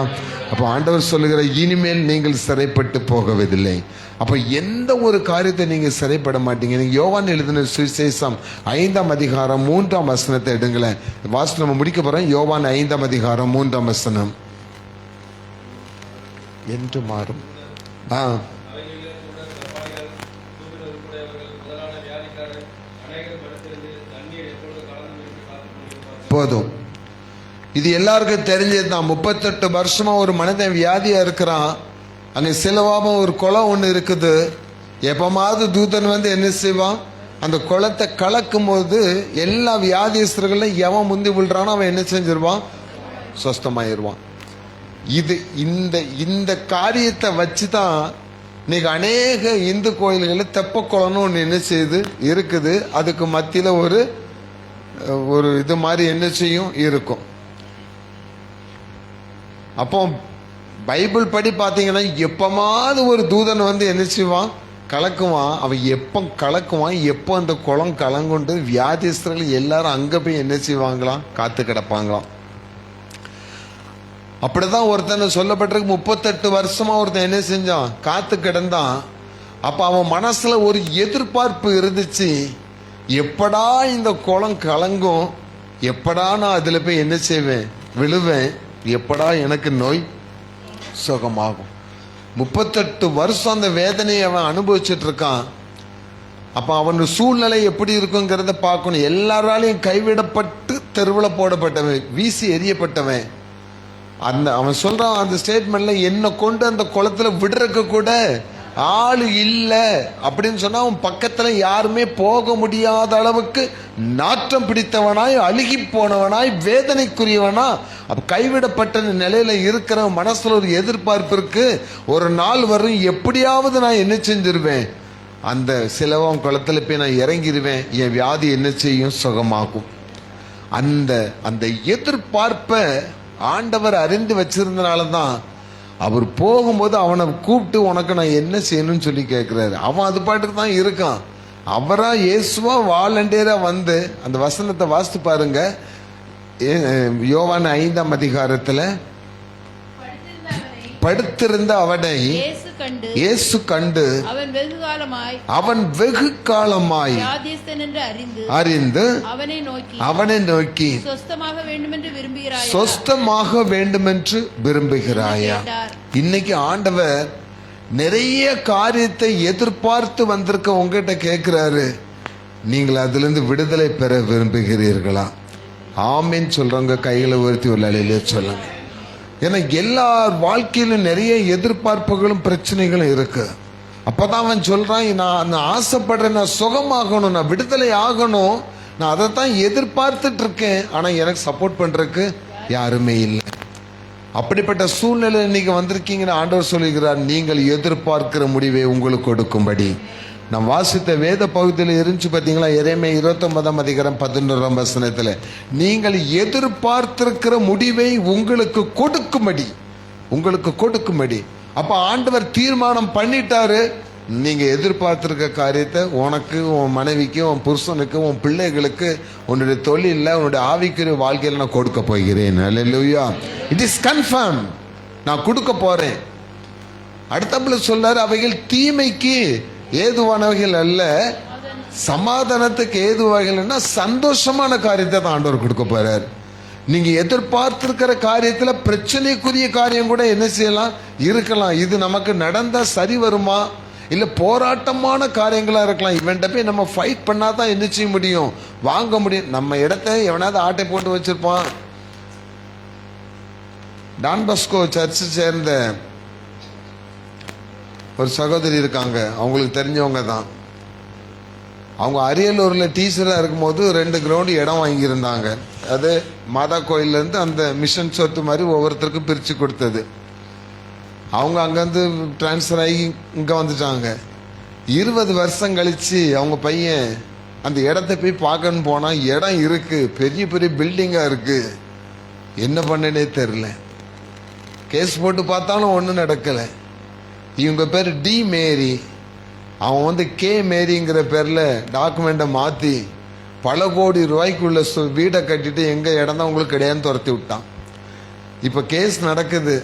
அப்ப ஆண்டவர் சொல்லுகிற, இனிமேல் நீங்கள் சிறைப்பட்டு போகவதில்லை. அப்ப எந்த ஒரு காரியத்தை நீங்க சிறைப்பட மாட்டீங்க. நீங்க யோவான் எழுதின சுவிசேஷம் 5ஆம் அதிகாரம் 3ஆம் வசனத்தை எடுங்களேன். வாசித்து நம்ம முடிக்க போறோம். யோவான் 5ஆம் அதிகாரம் 3ஆம் வசனம். என்று மாறும் போதும். இது எல்லாருக்கும் தெரிஞ்சது தான். 38 வருஷமா ஒரு மனிதன் வியாதியா இருக்கிறான். அங்கே சிலவாம ஒரு குளம் ஒன்று இருக்குது. எப்பமாவது தூதன் வந்து என்ன செய்வான், அந்த குளத்தை கலக்கும் போது எல்லா வியாதிஸ்தர்களும் எவன் முந்தி விழுறானோ அவன் என்ன செஞ்சிருவான், சொஸ்தமாயிருவான். இது இந்த காரியத்தை வச்சு தான் இன்னைக்கு அநேக இந்து கோயில்களில் தெப்ப குளம்னு ஒன்று என்ன செய்யுது இருக்குது. அதுக்கு மத்தியில் ஒரு இது மாதிரி என்ன செய்யும் இருக்கும். அப்போ பைபிள் படி பார்த்தீங்கன்னா எப்பமாவது ஒரு தூதன் வந்து என்ன செய்வான், கலக்குவான். அவன் எப்போ கலக்குவான், எப்போ அந்த குளம் கலங்குண்டு வியாதிஸ்தர்கள் எல்லாரும் அங்கே போய் என்ன செய்வாங்களாம், காத்து கிடப்பாங்களாம். அப்படிதான் ஒருத்தன் சொல்லப்பட்டிருக்கு. 38 வருஷமா ஒருத்தன் என்ன செஞ்சான், காத்து கிடந்தான். அப்ப அவன் மனசுல ஒரு எதிர்பார்ப்பு இருந்துச்சு, எப்படா இந்த குளம் கலங்கும், எப்படா நான் அதுல போய் என்ன செய்வேன், விழுவேன், எப்படா எனக்கு நோய் சுகமாகும். 38 வருஷம் அந்த வேதனையை அவன் அனுபவிச்சுட்டு இருக்கான். அப்ப அவன் சூழ்நிலை எப்படி இருக்குங்கிறத பார்க்கணும். எல்லாராலையும் கைவிடப்பட்டு தெருவில் போடப்பட்டவன், வீசி எரியப்பட்டவன். அவன் சொல்றான் அந்த ஸ்டேட்மெண்ட்ல, என்னை கொண்டு அந்த குளத்துல விடுறதுக்கு கூட ஆளு இல்லை அப்படின்னு சொன்னா அவன் பக்கத்துல யாருமே போக முடியாத அளவுக்கு நாற்றம் பிடித்தவனாய், அழுகி போனவனாய், வேதனைக்குரியவனா, அப்ப கைவிடப்பட்ட நிலையில இருக்கிற மனசுல ஒரு எதிர்பார்ப்பு இருக்கு. ஒரு நாள் வரும் எப்படியாவது நான் என்ன செஞ்சிருவேன், அந்த சிலவம் குளத்துல போய் நான் இறங்கிடுவேன், என் வியாதி என்ன செய்யும், சுகமாகும். அந்த எதிர்பார்ப்பை ஆண்டவர் அறிந்து வச்சிருந்தனால தான் அவர் போகும்போது அவனை கூப்பிட்டு உனக்கு நான் என்ன செய்யணும்னு சொல்லி கேட்கிறாரு. அவன் அது பாட்டுக்கு தான் இருக்கான். அவரா இயேசுவா வாலண்டியரா வந்து அந்த வசனத்தை வாசித்து பாருங்க. யோவான் 5ஆம் அதிகாரத்துல, படுத்திருந்த அவனை இயேசு கண்டு அவன் வெகு காலமாய் அறிந்து அவனை நோக்கி சொஸ்தமாக வேண்டுமென்று விரும்புகிறாயா. இன்னைக்கு ஆண்டவர் நிறைய காரியத்தை எதிர்பார்த்து வந்திருக்க உங்ககிட்ட கேட்கிறாரு, நீங்கள் அதிலிருந்து விடுதலை பெற விரும்புகிறீர்களா? ஆமீன் சொல்றவங்க கைகளை உயர்த்தி ஒரு அலையிலே சொல்லுங்க. ஏன்னா எல்லார் வாழ்க்கையிலும் நிறைய எதிர்பார்ப்புகளும் பிரச்சனைகளும் இருக்கு. அப்பதான் அவன் சொல்றான், நான் ஆசைப்படுறேன், நான் சுகமாகணும், நான் விடுதலை ஆகணும், நான் அதை தான் எதிர்பார்த்துட்டு இருக்கேன், ஆனா எனக்கு சப்போர்ட் பண்றதுக்கு யாருமே இல்லை. அப்படிப்பட்ட சூழ்நிலை இன்னைக்கு வந்திருக்கீங்கன்னு ஆண்டவர் சொல்லுகிறார், நீங்கள் எதிர்பார்க்கிற முடிவை உங்களுக்கு கொடுக்கும்படி. நான் வாசித்த வேத பகுதியில் இருந்துச்சு பார்த்தீங்களா, எரேமியா 29ஆம் அதிகாரம் 11ஆம் வசனத்தில், நீங்கள் எதிர்பார்த்திருக்கிற முடிவை உங்களுக்கு கொடுக்கும்படி. அப்ப ஆண்டவர் தீர்மானம் பண்ணிட்டாரு, நீங்க எதிர்பார்த்திருக்க காரியத்தை உனக்கு, உன் மனைவிக்கு, உன் புருஷனுக்கு, உன் பிள்ளைகளுக்கு, உன்னுடைய தொழிலில், உன்னுடைய ஆவிக்குரிய வாழ்க்கையில் நான் கொடுக்க போகிறேன். அல்லேலூயா. இட் இஸ் கன்ஃபார்ம், நான் கொடுக்க போறேன். அடுத்தபுல சொல்றாரு, அவைகள் தீமைக்கு ஏதுவானவைகள் அல்ல, சமாதானத்துக்கு ஏதுவாகலைன்னா சந்தோஷமான காரியத்தை தான் ஆண்டவர் கொடுக்க போறார். நீங்க எதிர்பார்த்திருக்கிற காரியத்துல பிரச்சனைக்குரிய காரியம் கூட என்ன செய்யலாம், இருக்கலாம். இது நமக்கு நடந்தா சரி வருமா, இல்ல போராட்டமான காரியங்களா இருக்கலாம். இவன்கிட்ட போய் நம்ம ஃபைட் பண்ணாதான் என்ன செய்ய முடியும், வாங்க முடியும். நம்ம இடத்த எவனாவது ஆட்டை போட்டு வச்சிருப்பான். டான் பாஸ்கோ சர்ச்சை சேர்ந்த ஒரு சகோதரி இருக்காங்க, அவங்களுக்கு தெரிஞ்சவங்க தான். அவங்க அரியலூரில் டீச்சராக இருக்கும்போது 2 கிரவுண்டு இடம் வாங்கியிருந்தாங்க. அது மாதா கோயிலேருந்து அந்த மிஷன் சொத்து மாதிரி ஒவ்வொருத்தருக்கும் பிரித்து கொடுத்தது. அவங்க அங்கேருந்து டிரான்ஸ்ஃபர் ஆகி இங்கே வந்துட்டாங்க. 20 வருஷம் கழித்து அவங்க பையன் அந்த இடத்த போய் பார்க்கணுன்னு போனால், இடம் இருக்குது, பெரிய பெரிய பில்டிங்காக இருக்குது, என்ன பண்ணனே தெரில. கேஸ் போட்டு பார்த்தாலும் ஒன்றும் நடக்கலை. இவங்க பேர் டி மேரி, அவன் வந்து கே மேரிங்கிற பேரில் டாக்குமெண்ட்டை மாற்றி பல கோடி ரூபாய்க்குள்ள வீடை கட்டிட்டு எங்கள் இடம் தான் உங்களுக்கு கிடையாதுன்னு துரத்தி விட்டான். இப்போ கேஸ் நடக்குது.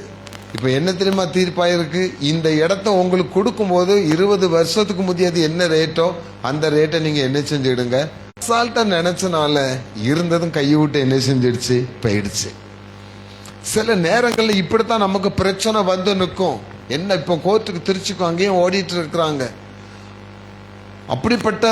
இப்போ என்ன தெரியுமா தீர்ப்பாயிருக்கு, இந்த இடத்த உங்களுக்கு கொடுக்கும்போது 20 வருஷத்துக்கு முதியது என்ன ரேட்டோ அந்த ரேட்டை நீங்கள் என்ன செஞ்சுடுங்க. அசால்ட்டாக நினச்சனால இருந்ததும் கையை விட்டு என்ன செஞ்சிடுச்சு, போயிடுச்சு. சில நேரங்களில் இப்படித்தான் நமக்கு பிரச்சனை வந்து நிற்கும். என்ன இப்போ கோர்ட்டுக்கு திருச்சிக்கும் அங்கேயும் ஓடிட்டு இருக்கிறாங்க. அப்படிப்பட்ட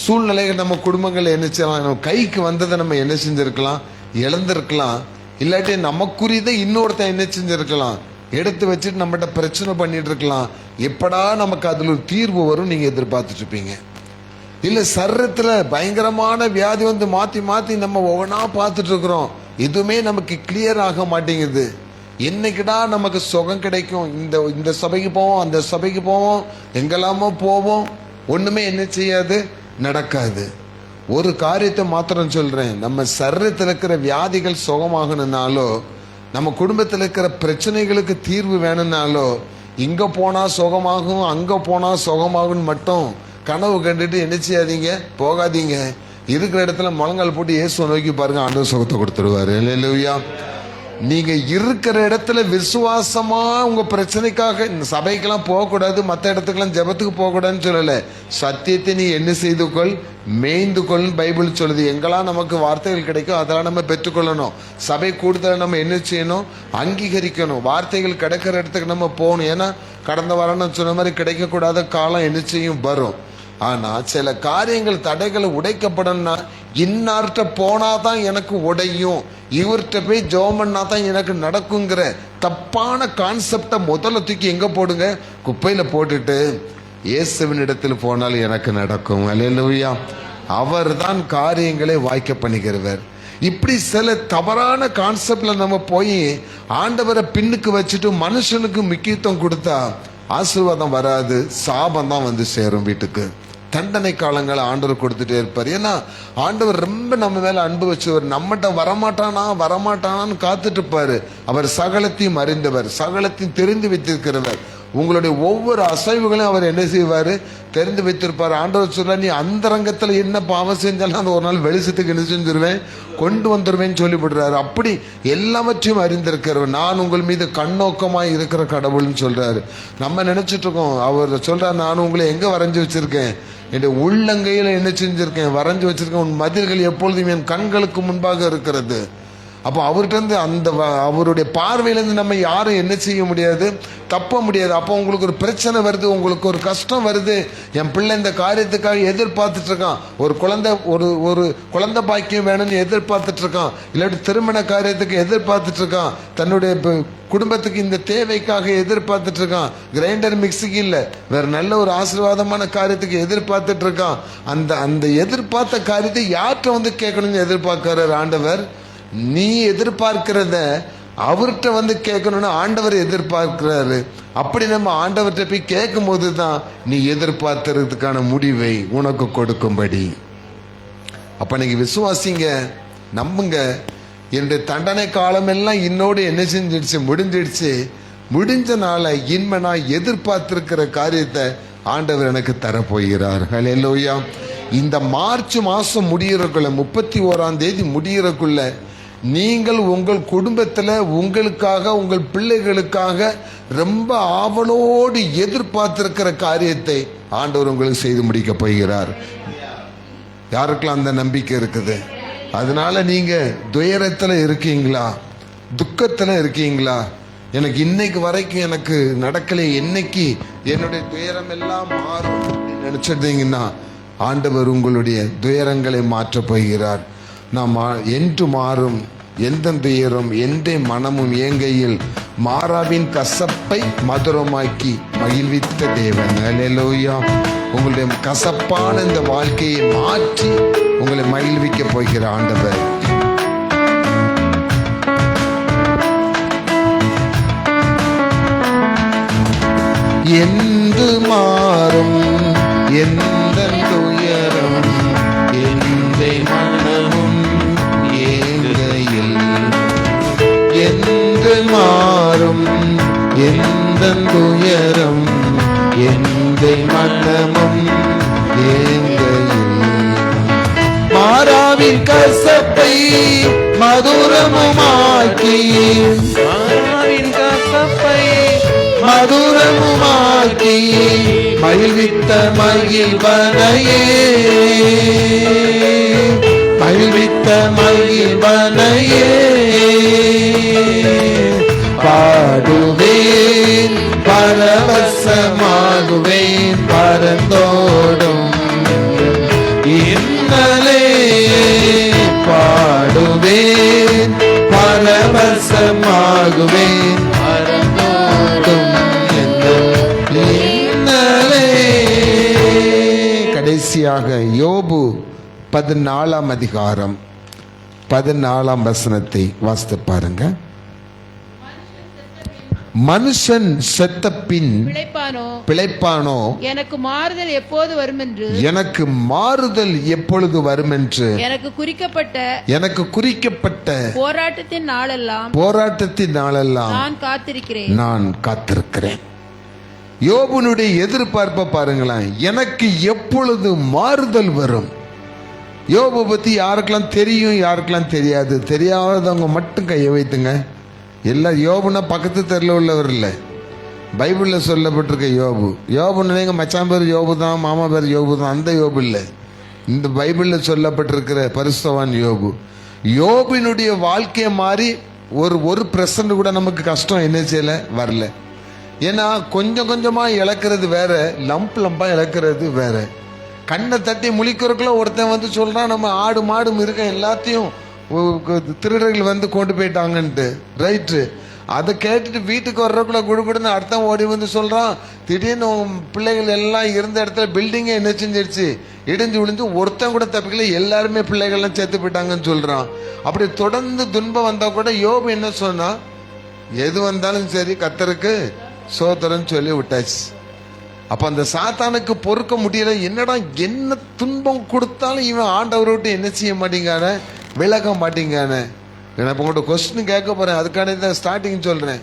சூழ்நிலைகள் நம்ம குடும்பங்கள் என்ன செய்யலாம், நம்ம கைக்கு வந்ததை நம்ம என்ன செஞ்சிருக்கலாம், இழந்திருக்கலாம், இல்லாட்டி நமக்குரியதை இன்னொருத்தன் என்ன செஞ்சிருக்கலாம், எடுத்து வச்சுட்டு நம்மகிட்ட பிரச்சனை பண்ணிட்டு இருக்கலாம். எப்படா நமக்கு அதுல ஒரு தீர்வு வரும் நீங்க எதிர்பார்த்துட்டு இருப்பீங்க. இல்ல சரீரத்துல பயங்கரமான வியாதி வந்து மாத்தி மாத்தி நம்ம ஒவ்வொன்றா பார்த்துட்டு இருக்கிறோம், எதுவுமே நமக்கு கிளியர் ஆக மாட்டேங்குது. என்னைக்குடா நமக்கு சுகம் கிடைக்கும்? இந்த சபைக்கு போவோம், அந்த சபைக்கு போவோம், எங்கெல்லாமோ போவோம், ஒண்ணுமே என்ன செய்யாது, நடக்காது. ஒரு காரியத்தை மாத்திரம் சொல்றேன், நம்ம சரீரத்தில் இருக்கிற வியாதிகள் சுகமாகணும்னாலோ, நம்ம குடும்பத்தில் இருக்கிற பிரச்சனைகளுக்கு தீர்வு வேணும்னாலோ, இங்க போனா சுகமாகும் அங்க போனா சுகமாகும் மட்டும் கனவு கண்டுட்டு என்ன செய்யாதீங்க, போகாதீங்க. இருக்கிற இடத்துல முழங்கால் போட்டு இயேசுவை நோக்கி பாருங்க, ஆண்டவர் சுகத்தை கொடுத்துருவாரு. அல்லேலூயா. நீங்க இருக்கிற இடத்துல விசுவாசமா உங்க பிரச்சனைக்காக, இந்த சபைக்கெல்லாம் போகக்கூடாது, மற்ற இடத்துக்கெல்லாம் ஜெபத்துக்கு போகக்கூடாதுன்னு சொல்லல. சத்தியத்தை நீ என்ன செய்து கொள், மேய்ந்து கொள் பைபிள் சொல்லுது. எங்கெல்லாம் நமக்கு வார்த்தைகள் கிடைக்கும் அதெல்லாம் நம்ம பெற்றுக்கொள்ளணும். சபை கூடுதலை நம்ம என்ன செய்யணும், அங்கீகரிக்கணும். வார்த்தைகள் கிடைக்கிற இடத்துக்கு நம்ம போகணும். ஏன்னா கடந்த வாரம் நான் சொன்ன மாதிரி கிடைக்கக்கூடாத காலம் என்ன செய்யும், வரும். ஆனா சில காரியங்கள் தடைகளை உடைக்கப்படணும்னா, இன்னார்கிட்ட போனாதான் எனக்கு உடையும், இவர்கிட்ட போய் ஜெபம் பண்ணாதான் எனக்கு நடக்குங்கிற தப்பான கான்செப்டை முதல்ல தூக்கி எங்க போடுங்க, குப்பையில போட்டுட்டு இயேசுவின் இடத்தில் போனால் எனக்கு நடக்கும். அல்லேலூயா. அவர் தான் காரியங்களை வாய்க்க பண்ணுகிறவர். இப்படி சில தவறான கான்செப்ட்ல நம்ம போய் ஆண்டவரை பின்னுக்கு வச்சுட்டு மனுஷனுக்கு முக்கியத்துவம் கொடுத்தா ஆசீர்வாதம் வராது, சாபம் தான் வந்து சேரும் வீட்டுக்கு. தண்டனை காலங்களை ஆண்டவர் கொடுத்துட்டே இருப்பார். ஏன்னா ஆண்டவர் ரொம்ப நம்ம மேல அன்பு வச்சவர். நம்மகிட்ட வரமாட்டானான்னு காத்துட்டு இருப்பாரு. அவர் சகலத்தையும் அறிந்தவர், சகலத்தையும் தெரிந்து வைத்திருக்கிறவர். உங்களுடைய ஒவ்வொரு அசைவுகளையும் அவர் என்ன செய்வாரு, தெரிந்து வைத்திருப்பார். ஆண்டவர் சொல்ல, நீ அந்த ரங்கத்துல என்ன பாவம் செஞ்சாலும் அந்த ஒரு நாள் வெளிச்சத்துக்கு என்ன செஞ்சிருவேன், கொண்டு வந்துருவேன்னு சொல்லிவிடுறாரு. அப்படி எல்லாவற்றையும் அறிந்திருக்கிறவர். நான் உங்கள் மீது கண்ணோக்கமாய் இருக்கிற கடவுள்னு சொல்றாரு. நம்ம நினைச்சிட்டு இருக்கோம், அவர் சொல்றாரு, நான் உங்களை எங்க வரைஞ்சு வச்சிருக்கேன், என் உள்ளங்கையில என்ன செஞ்சிருக்கேன், வரைஞ்சு வச்சிருக்கேன். உன் மதில்கள் எப்பொழுதும் என் கண்களுக்கு முன்பாக இருக்கிறது. அப்போ அவர்கிட்ட இருந்து அந்த அவருடைய பார்வையிலேருந்து நம்ம யாரும் என்ன செய்ய முடியாது, தப்ப முடியாது. அப்போ உங்களுக்கு ஒரு பிரச்சனை வருது, உங்களுக்கு ஒரு கஷ்டம் வருது, என் பிள்ளை இந்த காரியத்துக்காக எதிர்பார்த்துட்டு இருக்கான், ஒரு குழந்தை பாக்கியம் வேணும்னு எதிர்பார்த்துட்டு இருக்கான், இல்லாட்டி திருமண காரியத்துக்கு எதிர்பார்த்துட்டு இருக்கான், தன்னுடைய குடும்பத்துக்கு இந்த தேவைக்காக எதிர்பார்த்துட்டு இருக்கான், கிரைண்டர் மிக்சிக்கு இல்லை வேற நல்ல ஒரு ஆசீர்வாதமான காரியத்துக்கு எதிர்பார்த்துட்டு இருக்கான். அந்த எதிர்பார்த்த காரியத்தை யார்கிட்ட வந்து கேட்கணும்னு எதிர்பார்க்கிறார் ஆண்டவர். நீ எதிர்பார்க்கிறத அவர்கிட்ட வந்து கேட்கணும்னு ஆண்டவர் எதிர்பார்க்கிறாரு. அப்படி நம்ம ஆண்டவர்கிட்ட போய் கேட்கும் போது தான் நீ எதிர்பார்த்துறதுக்கான முடிவை உனக்கு கொடுக்கும்படி. அப்ப நீங்க விசுவாசிங்க, நம்புங்க. என்னுடைய தண்டனை காலம் எல்லாம் இன்னோடு என்ன செஞ்சிடுச்சு, முடிஞ்சிடுச்சு. முடிஞ்ச நாளை இன்மை நான் எதிர்பார்த்திருக்கிற காரியத்தை ஆண்டவர் எனக்கு தரப்போகிறார். ஹல்லேலூயா. இந்த மார்ச் மாசம் முடியறக்குள்ள, 31ஆம் தேதி முடியறக்குள்ள, நீங்கள் உங்கள் குடும்பத்தில் உங்களுக்காக உங்கள் பிள்ளைகளுக்காக ரொம்ப ஆவலோடு எதிர்பார்த்திருக்கிற காரியத்தை ஆண்டவர் உங்களுக்கு செய்து முடிக்க போகிறார். யாருக்கெல்லாம் அந்த நம்பிக்கை இருக்குது? அதனால நீங்க துயரத்தில் இருக்கீங்களா, துக்கத்தில் இருக்கீங்களா, எனக்கு இன்னைக்கு வரைக்கும் எனக்கு நடக்கலை, என்னைக்கு என்னுடைய துயரம் எல்லாம் மாறும் நினைச்சிருந்தீங்கன்னா ஆண்டவர் உங்களுடைய துயரங்களை மாற்றப் போகிறார். நாம் என்று மாறும் எந்த துயரம் எந்த மனமும் ஏங்கையில் மாறாவின் கசப்பை மதுரமாக்கி மகிழ்வித்த தேவன். அல்லேலூயா. உங்களுடைய கசப்பான இந்த வாழ்க்கையை மாற்றி உங்களை மகிழ்விக்க போகிற ஆண்டவர். என்று மாறும் எந்த துயரம் எந்த மனமும் ஏங்கையில், என்று மாறும் எந்த துயரம் எந்த மனமும் ஏங்கையில், மாறாவின் கசப்பை மதுரமுமாக்கி, மாறாவின் கசப்பை மதுரமுமாக்கி மகிழ்வித்த மகிழ்வனையே, மகிழ்வித்த மகிழ்வனையே பாடுவேன், பரவசமாகுவேன், பரந்தோடும் இன்னலே பாடுவேன், வசமாகுவேன். மறந்தோடும் எந்தன் இன்னலே. கடைசியாக யோபு 14 அதிகாரம் 14 வசனத்தை வாசித்து பாருங்க. மனுஷன் செத்த பின் பிழைப்பானோ, எனக்கு மாறுதல் எப்போது வரும் என்று, எனக்கு மாறுதல் எப்பொழுது வரும் என்று, எனக்கு குறிக்கப்பட்ட போராட்டத்தின் நாளெல்லாம் நான் காத்திருக்கிறேன். யோபுனுடைய எதிர்பார்ப்பை பாருங்களேன். எனக்கு எப்பொழுது மாறுதல் வரும்? யோபு பத்தி யாருக்கெல்லாம் தெரியும், யாருக்கெல்லாம் தெரியாது? தெரியாதவங்க மட்டும் கையை வைத்துங்க. எல்லாம் யோபுனா பக்கத்து தெருவில் உள்ளவர் இல்லை, பைபிளில் சொல்லப்பட்டிருக்க யோபு. யோபுன்னு எங்கள் மச்சான் பேர் யோபு தான், மாமா பேர் யோபு தான், அந்த யோபு இல்லை. இந்த பைபிளில் சொல்லப்பட்டிருக்கிற பரிசுத்தவான் யோபு. யோபினுடைய வாழ்க்கையை மாறி ஒரு பிரசன்ட் கூட நமக்கு கஷ்டம் என்ன செய்யல வரல. ஏன்னா கொஞ்சம் கொஞ்சமாக இழக்கிறது வேற, லம்பா இழக்கிறது வேற. கண்ணை தட்டி முழிக்கிறதுக்குள்ள ஒருத்தன் வந்து சொல்றான், நம்ம ஆடு மாடும் இருக்க எல்லாத்தையும் திருடர்கள் வந்து கொண்டு போயிட்டாங்கன்ட்டு. ரைட்டு, அதை கேட்டுட்டு வீட்டுக்கு வர்றதுக்குள்ள குடுகுடுன்னு அர்த்தம் ஓடி வந்து சொல்றான், திடீர்னு பிள்ளைகள் எல்லாம் இருந்த இடத்துல பில்டிங்கே என்ன செஞ்சிருச்சு, இடிஞ்சு விழுந்து ஒருத்தன் கூட தப்பிக்கல, எல்லாருமே பிள்ளைகள்லாம் சேர்த்து போயிட்டாங்கன்னு சொல்றான். அப்படி தொடர்ந்து துன்பம் வந்தா கூட யோபு என்ன சொன்னா, எது வந்தாலும் சரி கர்த்தருக்கு சோதரன்னு சொல்லி விட்டாச்சு. அப்ப அந்த சாத்தானுக்கு பொறுக்க முடியல. என்னடா என்ன துன்பம் கொடுத்தாலும் இவன் ஆண்டவரை விட்டு என்ன செய்ய மாட்டேங்கான, விலக மாட்டேங்கான. நான் இப்போ உங்கள்கிட்ட கொஸ்டின் கேட்க போறேன், அதுக்கான தான் ஸ்டார்டிங் சொல்றேன்.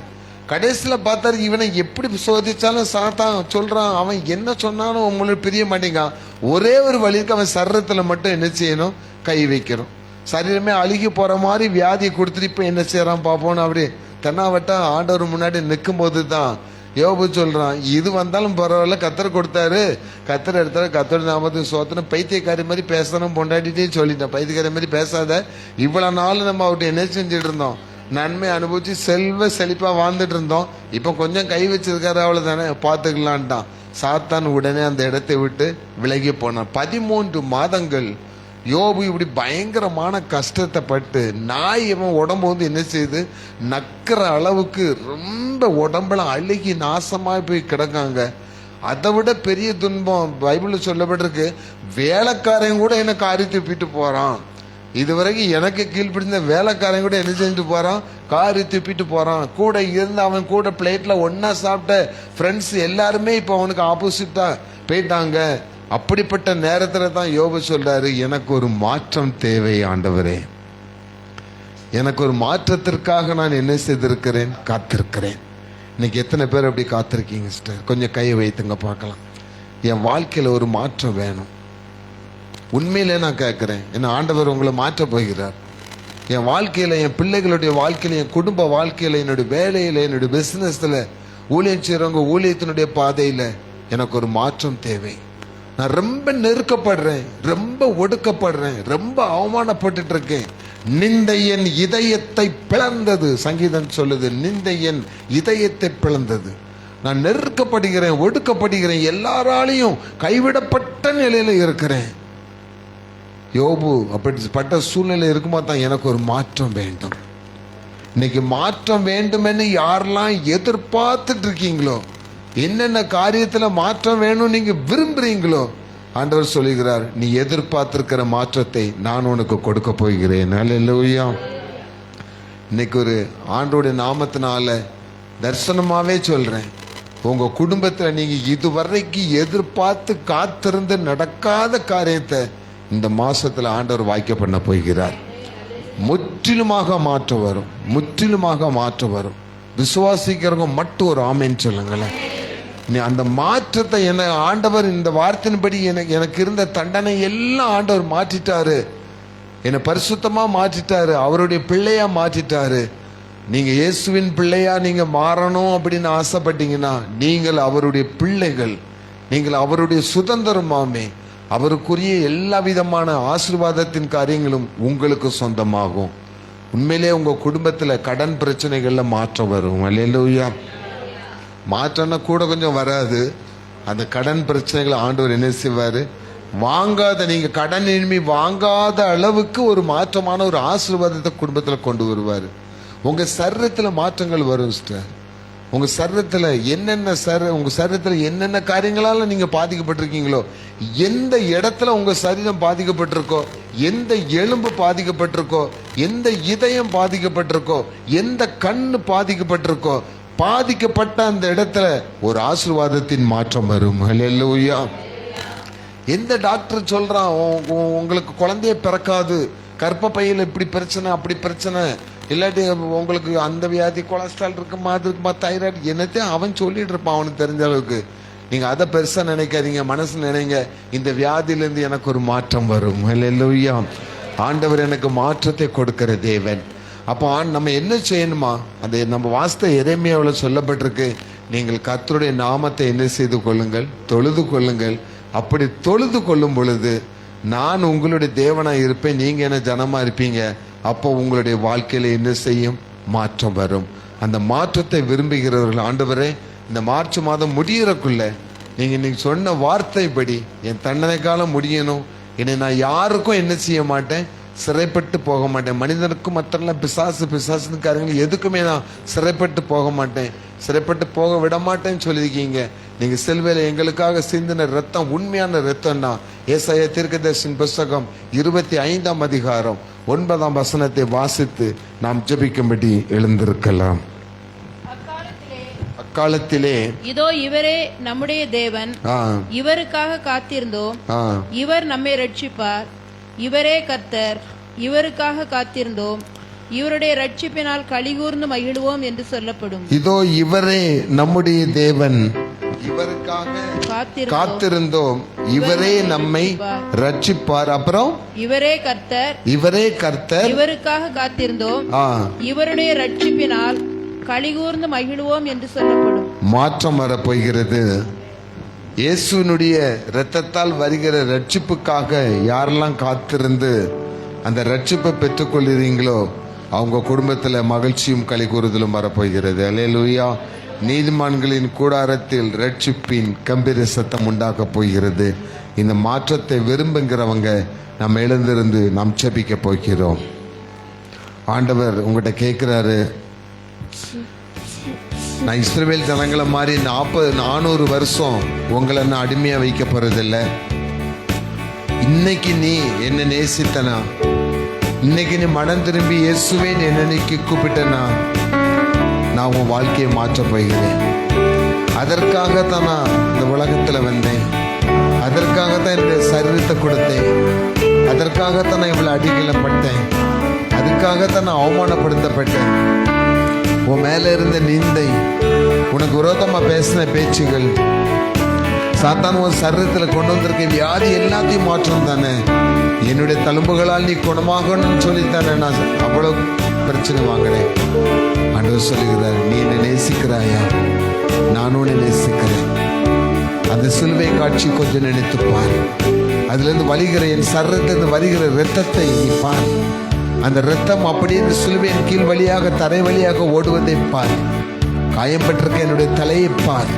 கடைசியில் பார்த்தாரு, இவனை எப்படி சோதிச்சாலும் சாத்தான் சொல்றான், அவன் என்ன சொன்னாலும் உங்களுக்கு பிரிய மாட்டேங்கான். ஒரே ஒரு வழிக்கு அவன் சரீரத்தில் மட்டும் என்ன செய்யணும், கை வைக்கணும். சரீரமே அழுகி போற மாதிரி வியாதியை கொடுத்துட்டு இப்போ என்ன செய்யறான் பார்ப்போன்னு அப்படி தென்னாவட்டா ஆண்டவர் முன்னாடி நிற்கும் போது தான் யோபு சொல்றான், இது வந்தாலும் பரவாயில்ல, கத்தர் கொடுத்தாரு, கத்தர் எடுத்தாரு, கத்தர் நாமத்துக்கு சோத்தனம். பைத்தியக்காரி மாதிரி பேசணும் பொண்டாட்டிட்டே சொல்லிட்டேன், பைத்தியக்காரி மாதிரி பேசாத. இவ்வளவு நாள் நம்ம அவர்கிட்ட என்ன செஞ்சுட்டு இருந்தோம், நன்மை அனுபவிச்சு செல்வ செழிப்பா வாழ்ந்துட்டு இருந்தோம். இப்போ கொஞ்சம் கை வச்சிருக்காரு, அவ்வளவுதானே, பார்த்துக்கலான்ட்டான். சாத்தான் உடனே அந்த இடத்தை விட்டு விலகி போனான். 13 மாதங்கள் யோபு இப்படி பயங்கரமான கஷ்டத்தை பட்டு, நாய் இவன் உடம்பு வந்து என்ன செய்யுது, நக்கிற அளவுக்கு ரொம்ப உடம்புல அழுகி நாசமாய் போய் கிடக்காங்க. அதை விட பெரிய துன்பம் பைபிளில் சொல்லப்பட்டிருக்கு, வேலைக்காரன் கூட என்ன காரி துப்பிட்டு போறான். இதுவரைக்கும் எனக்கு கீழ்பிடிந்த வேலைக்காரன் கூட என்ன செஞ்சுட்டு போறான், காரி துப்பிட்டு போறான். கூட இருந்து அவன் கூட பிளேட்ல ஒன்னா சாப்பிட்ட ஃப்ரெண்ட்ஸ் எல்லாருமே இப்போ அவனுக்கு ஆப்போசிட்டா போயிட்டாங்க. அப்படிப்பட்ட நேரத்தில் தான் யோபு சொல்றாரு, எனக்கு ஒரு மாற்றம் தேவை ஆண்டவரே, எனக்கு ஒரு மாற்றத்திற்காக நான் என்ன செய்திருக்கிறேன், காத்திருக்கிறேன். இன்னைக்கு எத்தனை பேர் அப்படி காத்திருக்கீங்க சிஸ்டர்? கொஞ்சம் கையை வைத்துங்க பார்க்கலாம். என் வாழ்க்கையில் ஒரு மாற்றம் வேணும். உண்மையிலே நான் கேட்குறேன், என்ன ஆண்டவர் உங்களை மாற்ற போகிறார். என் வாழ்க்கையில், என் பிள்ளைகளுடைய வாழ்க்கையில், என் குடும்ப வாழ்க்கையில், என்னுடைய வேலையில், என்னுடைய பிஸ்னஸில், ஊழியம் செய்கிறவங்க ஊழியத்தினுடைய பாதையில் எனக்கு ஒரு மாற்றம் தேவை. நான் ரொம்ப நெருக்கப்படுறேன், ரொம்ப ஒடுக்கப்படுறேன், ரொம்ப அவமானப்பட்டு இருக்கேன். நிந்தை என் இதயத்தை பிளந்தது. சங்கீதம் சொல்லுது, நிந்தை என் இதயத்தை பிளந்தது. நான் நெருக்கப்படுகிறேன், ஒடுக்கப்படுகிறேன், எல்லாராலையும் கைவிடப்பட்ட நிலையில இருக்கிறேன். யோபு அப்படிப்பட்ட சூழ்நிலை இருக்குமா தான் எனக்கு ஒரு மாற்றம் வேண்டும். இன்னைக்கு மாற்றம் வேண்டுமென்னு யாரெல்லாம் எதிர்பார்த்துட்டு இருக்கீங்களோ, என்னென்ன காரியத்துல மாற்றம் வேணும் நீங்க விரும்புறீங்களோ, ஆண்டவர் சொல்லுகிறார், நீ எதிர்பார்த்திருக்கிற மாற்றத்தை நான் உனக்கு கொடுக்க போகிறேன். அல்லேலூயா. இன்னைக்கு ஒரு ஆண்டோடைய நாமத்தினால தரிசனமாவே சொல்றேன், உங்க குடும்பத்துல நீங்க இதுவரைக்கும் எதிர்பார்த்து காத்திருந்து நடக்காத காரியத்தை இந்த மாசத்துல ஆண்டவர் வாய்க்க பண்ண போகிறார். முற்றிலுமாக மாற்றம் வரும், முற்றிலுமாக மாற்றம் வரும். விசுவாசிக்கிறவங்க மட்டும் ஒரு ஆமேன்னு சொல்லுங்களேன். அந்த மாற்றத்தை என்ன ஆண்டவர் இந்த வார்த்தையின்படி எனக்கு இருந்த தண்டனை எல்லாம் ஆண்டவர் மாற்றிட்டாரு, என்னை பரிசுத்தமா மாற்றிட்டாரு, அவருடைய பிள்ளையா மாற்றிட்டாரு. நீங்க இயேசுவின் பிள்ளையா நீங்க மாறணும் அப்படின்னு ஆசைப்பட்டீங்கன்னா நீங்கள் அவருடைய பிள்ளைகள், நீங்கள் அவருடைய சுதந்திரமாமே. அவருக்குரிய எல்லா விதமான ஆசீர்வாதத்தின் காரியங்களும் உங்களுக்கு சொந்தமாகும். உண்மையிலே உங்க குடும்பத்துல கடன் பிரச்சனைகள்ல மாற்றம் வரும். அல்லேலூயா. மாற்றம்னா கூட கொஞ்சம் வராது. அந்த கடன் பிரச்சனைகளை ஆண்டவர் என்ன செய்வாரு, வாங்காத, நீங்க கடன் இனிமே வாங்காத அளவுக்கு ஒரு மாற்றமான ஒரு ஆசீர்வாதத்தை குடும்பத்துல கொண்டு வருவாரு. உங்க சரீரத்துல மாற்றங்கள் வரும் சிஸ்டர். உங்க சரீரத்துல உங்க சரீரத்துல என்னென்ன காரியங்களால நீங்க பாதிக்கப்பட்டிருக்கீங்களோ, எந்த இடத்துல உங்க சரீரம் பாதிக்கப்பட்டிருக்கோ, எந்த எலும்பு பாதிக்கப்பட்டிருக்கோ, எந்த இதயம் பாதிக்கப்பட்டிருக்கோ, எந்த கண்ணு பாதிக்கப்பட்டிருக்கோ, பாதிக்கப்பட்ட அந்த இடத்துல ஒரு ஆசீர்வாதத்தின் மாற்றம் வரும். ஹல்லேலூயா. எந்த டாக்டர் சொல்றான் உங்களுக்கு குழந்தைய பிறக்காது, கர்ப்பப்பையில் இப்படி பிரச்சனை அப்படி பிரச்சனை, இல்லாட்டி உங்களுக்கு அந்த வியாதி, கொலஸ்ட்ரால் இருக்குமா, அது இருக்குமா, தைராய்டு, என்னத்தையும் அவன் சொல்லிட்டு இருப்பான் அவனுக்கு தெரிஞ்ச அளவுக்கு. நீங்க அதை பெருசா நினைக்காதீங்க, மனசுல நினைங்க, இந்த வியாதியிலிருந்து எனக்கு ஒரு மாற்றம் வரும். ஹல்லேலூயா. ஆண்டவர் எனக்கு மாற்றத்தை கொடுக்கிற தேவன். அப்போ நம்ம என்ன செய்யணுமா? அந்த நம்ம வாஸ்த எரேமியாவில் சொல்லப்பட்டிருக்கு, நீங்கள் கர்த்தருடைய நாமத்தை என்ன செய்து கொள்ளுங்கள், தொழுது கொள்ளுங்கள். அப்படி தொழுது கொள்ளும் பொழுது நான் உங்களுடைய தேவனா இருப்பேன், நீங்க என்ன ஜனமா இருப்பீங்க. அப்போ உங்களுடைய வாழ்க்கையில என்ன செய்யும்? மாற்றம் வரும். அந்த மாற்றத்தை விரும்புகிறவர்கள், ஆண்டவரே இந்த மார்ச் மாதம் முடியறக்குள்ள நீங்க இன்னைக்கு சொன்ன வார்த்தைப்படி என் தண்டனை காலம் முடியணும், என்னை நான் யாருக்கும் என்ன செய்ய மாட்டேன், சிறைப்பட்டு போக மாட்டேன். மனிதனுக்கும் மற்றெல்லாம் பிசாசுன்னு காரியங்கள் எதுக்குமே நான் சிறைப்பட்டு போக மாட்டேன், சிறைப்பட்டு போக விட மாட்டேன்னு சொல்லியிருக்கீங்க. நீங்க சிலுவையில எங்களுக்காக சிந்தின ரத்தம் உண்மையான ரத்தம் தான். ஏசாயா தீர்க்கதரிசியின் புத்தகம் 25ஆம் அதிகாரம் 9ஆம் வசனத்தை வாசித்து நாம் ஜெபிக்கும்படி எழுந்திருக்கலாம். அக்காலத்திலே இதோ இவரே நம்முடைய தேவன், இவருக்காக காத்திருந்தோம், இவர் நம்மை ரட்சிப்பார், இவரே கர்த்தர், இவருக்காக காத்திருந்தோம், இவருடைய ரட்சிப்பினால் களிகூர்ந்து மகிழ்வோம் என்று சொல்லப்படும். இதோ இவரே நம்முடைய தேவன், இவருக்காக காத்திருந்தோம், இவரே நம்மை ரட்சிப்பார், அப்புறம் இவரே கர்த்தர், இவருக்காக காத்திருந்தோம், இவருடைய ரட்சிப்பினால் களிகூர்ந்து மகிழ்வோம் என்று சொல்லப்படும். மாற்றம் வரப்போகிறது. இயேசுனுடைய இரத்தத்தால் வருகிற ரட்சிப்புக்காக யாரெல்லாம் காத்திருந்து அந்த ரட்சிப்பை பெற்றுக்கொள்கிறீங்களோ அவங்க குடும்பத்தில் மகிழ்ச்சியும் களிகூறுதலும் வரப்போகிறது. அல்லேலூயா. நீதிமான்களின் கூடாரத்தில் ரட்சிப்பின் கம்பீர சத்தம் உண்டாக்க போகிறது. இந்த மாற்றத்தை விரும்புகிறவங்க நாம் எழுந்திருந்து நாம் ஜெபிக்க போகிறோம். ஆண்டவர் உங்கள்கிட்ட கேட்கிறாரு, நான் இஸ்ரவேல் ஜனங்களை மாதிரி 400 வருஷம் உங்களை நான் அடிமையா வைக்க போறதில்லை. இன்னைக்கு நீ என்ன நேசித்தனா, இன்னைக்கு நீ மனம் திரும்பி இயேசுவே என்ன நீ கூப்பிட்டனா, நான் உன் வாழ்க்கையை மாற்ற போகிறேன். அதற்காகத்தான் நான் இந்த உலகத்தில் வந்தேன், அதற்காகத்தான் என்னுடைய சரீரத்தை கொடுத்தேன், அதற்காகத்தான் நான் இவ்வளவு அடிக்கலப்பட்டேன், அதுக்காகத்தான் நான் அவமானப்படுத்தப்பட்டேன். உன் மேல இருந்த நிந்தை, உனக்கு விரோதமா பேசின பேச்சுகள், சாத்தான் உன் சரீரத்தில் கொண்டு வந்திருக்க வியாதி எல்லாத்தையும் மாற்றம் தானே. என்னுடைய தழும்புகளால் நீ குணமாகணும்னு சொல்லித்தானே நான் அவ்வளவு பிரச்சனை வாங்கினேன். ஆண்டவர் சொல்லுகிறார், நீ என்னை நேசிக்கிறாயா, நானும் உன்னை நேசிக்கிறேன். அந்த சிலுவை காட்சி கொஞ்சம் நினைத்து பார். அதுல இருந்து வலிகிற என் சரீரத்திலிருந்து வருகிற இரத்தத்தை நீ பார். அந்த இரத்தம் அப்படியே இந்த சிலுவையின் கீழ் வழியாக தரை வழியாக ஓடுவதை பார். காயம் பெற்றிருக்க என்னுடைய தலையை பார்.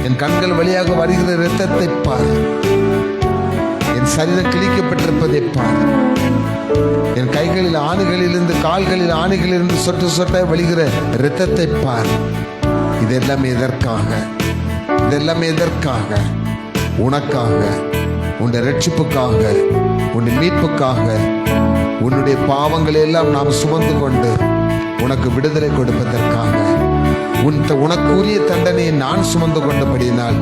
என் கண்கள் வழியாக வருகிற இரத்தத்தை பார். என் சரீரம் கிழிக்கப்பட்டிருப்பதை பார். என் கைகளில் ஆணிகளிலிருந்து கால்களில் ஆணிகளிலிருந்து சொட்டு சொட்டாய் வழிகிற இரத்தத்தை பார். இதெல்லாம் எதற்காக? இதெல்லாம் எதற்காக? உனக்காக, உன்னுடைய ரட்சிப்புக்காக, உன்னுடைய மீட்புக்காக. உன்னுடைய பாவங்களை எல்லாம் நாம் சுமந்து கொண்டு உனக்கு விடுதலை கொடுப்பதற்காக. உனக்கு உரிய தண்டனையை நான் சுமந்து கொண்டபடியினால்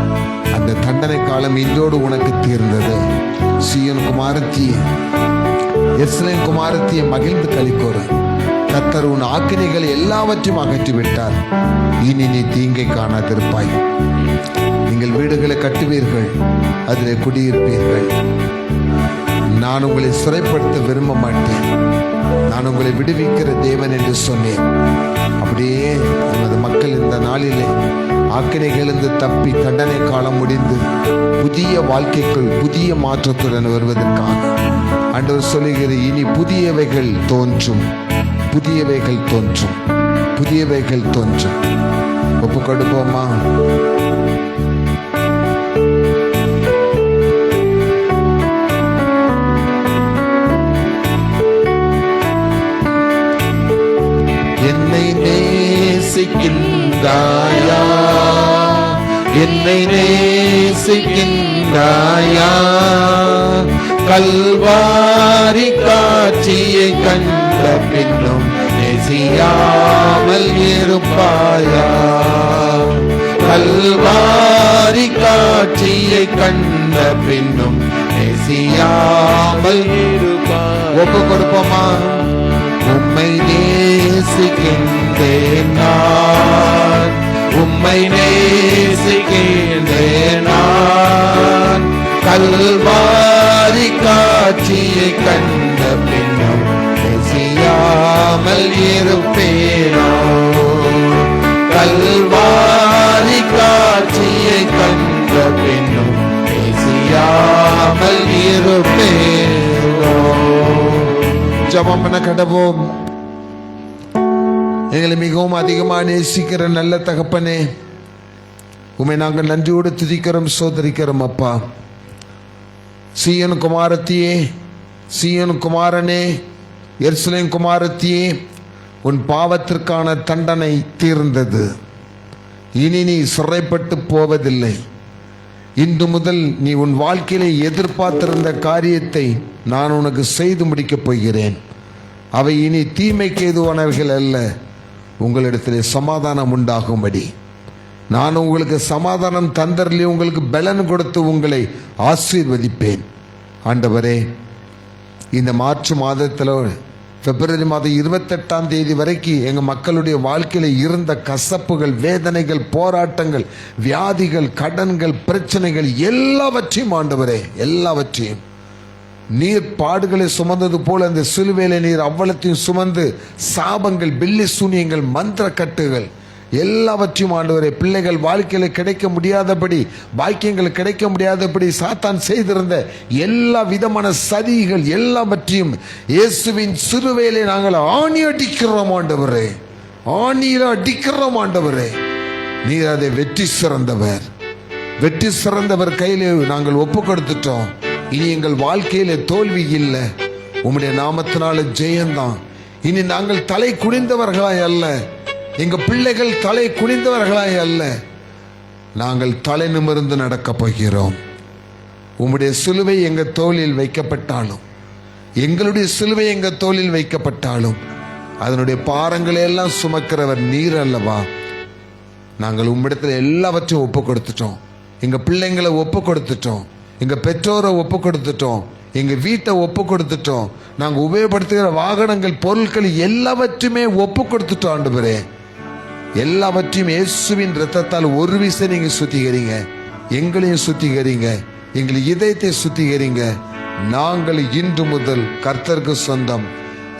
அந்த தண்டனை காலம் இன்றோடு உனக்கு தீர்ந்தது. சீயோன் குமாரத்தியே, எருசலேம் குமாரத்தியே, மகிழ்ந்து களிக்கோரு. கர்த்தர் உன் ஆக்கினைகள் எல்லாவற்றையும் அகற்றிவிட்டார். இனி நீ தீங்கை காணாதிருப்பாய். நீங்கள் வீடுகளை கட்டுவீர்கள், அதிலே குடியிருப்பீர்கள். நான் உங்களை சிறைப்படுத்த விரும்ப மாட்டேன், நான் உங்களை விடுவிக்கிற தேவன் என்று சொன்னேன். அப்படியே நமது மக்கள் இந்த நாளிலே ஆக்கினைகளிலிருந்து தப்பி தண்டனை காலம் முடிந்து புதிய வாழ்க்கைக்குள் புதிய மாற்றத்துடன் வருவதற்காக ஆண்டவர் சொல்லுகிற, இனி புதியவைகள் தோன்றும், புதியவைகள் தோன்றும், புதியவைகள் தோன்றும். ஒப்பு கொடுப்போமா? என்னை நேசிக்கின்றாயா? என்னை நேசிக்கின்றாயா? கல்வாரி காட்சியை கண்ட பின்னும் நேசியாமல் இருப்பாயா? கல்வாரி காட்சியை கண்ட பின்னும் நேசியாமல் இருப்பாயா? ஒப்பு கொடுப்போமா? உம்மை நேசிக்கின்றேன் நான், உம்மை நேசிக்கின்றேன் நான். கல்வாரி காட்சியை கண்ட பின்னும் நேசியாமல் இருப்பேனோ? கல்வாரி காட்சியை கண்ட பின்னும் நேசியாமல் இருப்பேனோ? ஜெபம் பண்ண கடவோம். எங்களை மிகவும் அதிகமாக நேசிக்கிற நல்ல தகப்பனே, உம்மை நாங்கள் நன்றியோடு துதிக்கிறோம், சோதரிக்கிறோம். அப்பா, சீயோன் குமாரத்தியே, சீயோன் குமாரனே, எருசலேம் குமாரத்தியே, உன் பாவத்திற்கான தண்டனை தீர்ந்தது. இனி நீ சிறைப்பட்டு போவதில்லை. இன்று முதல் நீ உன் வாழ்க்கையிலே எதிர்பார்த்திருந்த காரியத்தை நான் உனக்கு செய்து முடிக்கப் போகிறேன். அவை இனி தீமைக்கு ஏதுவானவர்கள் அல்ல, உங்களிடத்திலே சமாதானம் உண்டாகும்படி நான் உங்களுக்கு சமாதானம் தந்தரிலே உங்களுக்கு பலன் கொடுத்து உங்களை ஆசீர்வதிப்பேன். ஆண்டவரே, இந்த மார்ச் மாதத்தில் பிப்ரவரி மாதம் 28ஆம் தேதி வரைக்கும் எங்கள் மக்களுடைய வாழ்க்கையில் இருந்த கசப்புகள், வேதனைகள், போராட்டங்கள், வியாதிகள், கடன்கள், பிரச்சனைகள் எல்லாவற்றையும் ஆண்டவரே, எல்லாவற்றையும் நீர் பாடுகளை சுமந்தது போல அந்த சிலுவையில நீர் அவ்வளத்தையும் சுமந்து சாபங்கள், பில்லி சூனியங்கள், மந்திர கட்டுகள் எல்லாவற்றையும் ஆண்டவரே, பிள்ளைகள் வாழ்க்கையில கிடைக்க முடியாதபடி, பாக்கியங்கள் கிடைக்க முடியாதபடி சாத்தான் செய்திருந்த எல்லா விதமான சதிகள் எல்லாவற்றையும் இயேசுவின் சிலுவையிலே நாங்கள் ஆணி அடிக்கிறோம் ஆண்டவரே, ஆணியில அடிக்கிறோம் ஆண்டவரே. நீர் அதை வெற்றி சிறந்தவர், வெற்றி சிறந்தவர் கையிலே நாங்கள் ஒப்பு கொடுத்துட்டோம். இனி எங்கள் வாழ்க்கையில தோல்வி இல்லை, உம்முடைய நாமத்தினால ஜெயந்தான். இனி நாங்கள் தலை குனிந்தவர்களாய் அல்ல, எங்க பிள்ளைகள் தலை குனிந்தவர்களாய் அல்ல, நாங்கள் தலை நிமிர்ந்து நடக்கப் போகிறோம். உம்முடைய சிலுவை எங்க தோளில் வைக்கப்பட்டாலும், எங்களுடைய சிலுவை எங்க தோளில் வைக்கப்பட்டாலும் அதனுடைய பாரங்களை எல்லாம் சுமக்கிறவர் நீர் அல்லவா? நாங்கள் உம்மிடத்தில் எல்லாவற்றையும் ஒப்பு கொடுத்துட்டோம். எங்க பிள்ளைங்களை ஒப்பு கொடுத்துட்டோம், எங்க பெற்றோரை ஒப்பு கொடுத்துட்டோம், எங்க வீட்டை ஒப்பு கொடுத்துட்டோம், நாங்க உபயோகப்படுத்துகிற வாகனங்கள், பொருட்கள் எல்லாவற்றையுமே ஒப்பு கொடுத்துட்டோம். ஆண்டவரே, எல்லாவற்றையும் இயேசுவின் இரத்தத்தால் ஒரு விசை நீங்க சுத்திகரிங்க, எங்களையும் சுத்திகரிங்க, எங்கள் இதயத்தை சுத்திகரிங்க. நாங்கள் இன்று முதல் கர்த்தருக்கு சொந்தம்.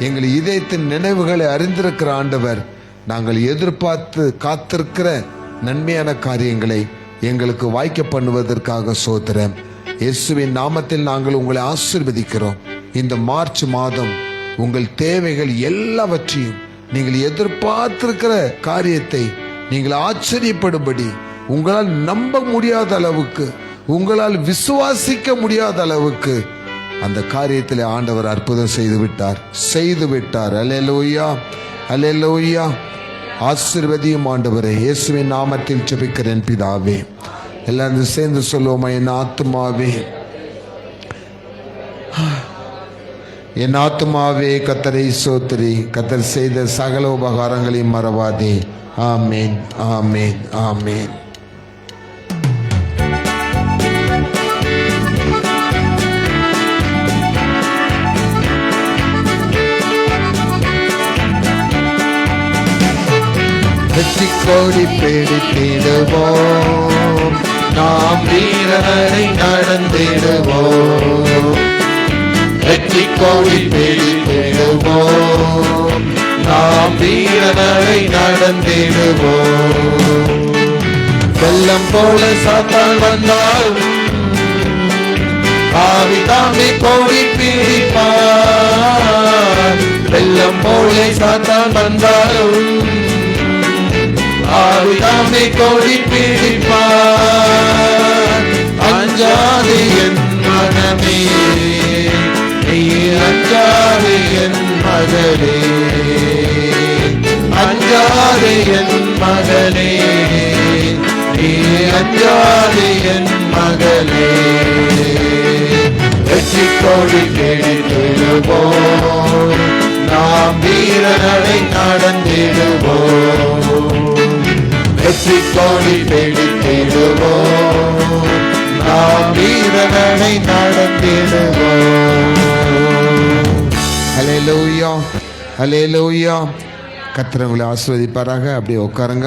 எங்கள் இதயத்தின் நினைவுகளை அறிந்திருக்கிற ஆண்டவர், நாங்கள் எதிர்பார்த்து காத்திருக்கிற நன்மையான காரியங்களை எங்களுக்கு வாய்க்க பண்ணுவதற்காக சோத்திரம். இயேசுவின் நாமத்தில் நாங்கள் உங்களை ஆசீர்வதிக்கிறோம். இந்த மார்ச் மாதம் உங்கள் தேவைகள் எல்லாவற்றையும், நீங்கள் எதிர்பார்த்திருக்கிற காரியத்தை நீங்கள் ஆச்சரியப்படும்படி, உங்களால் நம்ப முடியாத அளவுக்கு, உங்களால் விசுவாசிக்க முடியாத அளவுக்கு அந்த காரியத்தில் ஆண்டவர் அற்புதம் செய்து விட்டார். அல்லேலூயா, அல்லேலூயா. ஆசீர்வதியும் ஆண்டவரே, இயேசுவின் நாமத்தில் ஜெபிக்கிறேன் பிதாவே. எல்லாரும் சேர்ந்து சொல்லுவோமா? என் ஆத்துமாவே, என் ஆத்துமாவே கர்த்தரை ஸ்தோத்திரி, கர்த்தர் செய்த சகல உபகாரங்களையும் மறவாதே. ஆமேன், ஆமேன், ஆமேன். வெற்றி கோடி பிடித்திடுவோம், நாம் வீரரை நடந்திடுவோம். வெற்றி கோடி பிடித்திடுவோம், நாம் வீரரை நடந்திடுவோம். வெள்ளம் போல சாத்தான் வந்தால் ஆவி தாண்டி கோடி பிடிப்பார். வெள்ளம் போல சாத்தான் வந்தாலும் ஆவி தாண்டி கோடி பிடிப்பார். அஞ்சாது என் மனமே, நீ அஞ்சாது என் மகளே, அஞ்சாது என் மகளே, நீ அஞ்சாதே என் மகளே. வெற்றி கோடி தேடிடுவோம், நாம் வீரநடை நடந்திடுவோம். வெற்றி கோடி தேடிடுவோம், நாம் வீரநடை நடந்திடுவோம். ஹல்லேலூயா, ஹல்லேலூயா. கர்த்தர் உங்களை ஆசீர்வதிப்பாராக. அப்படியே உட்காருங்க.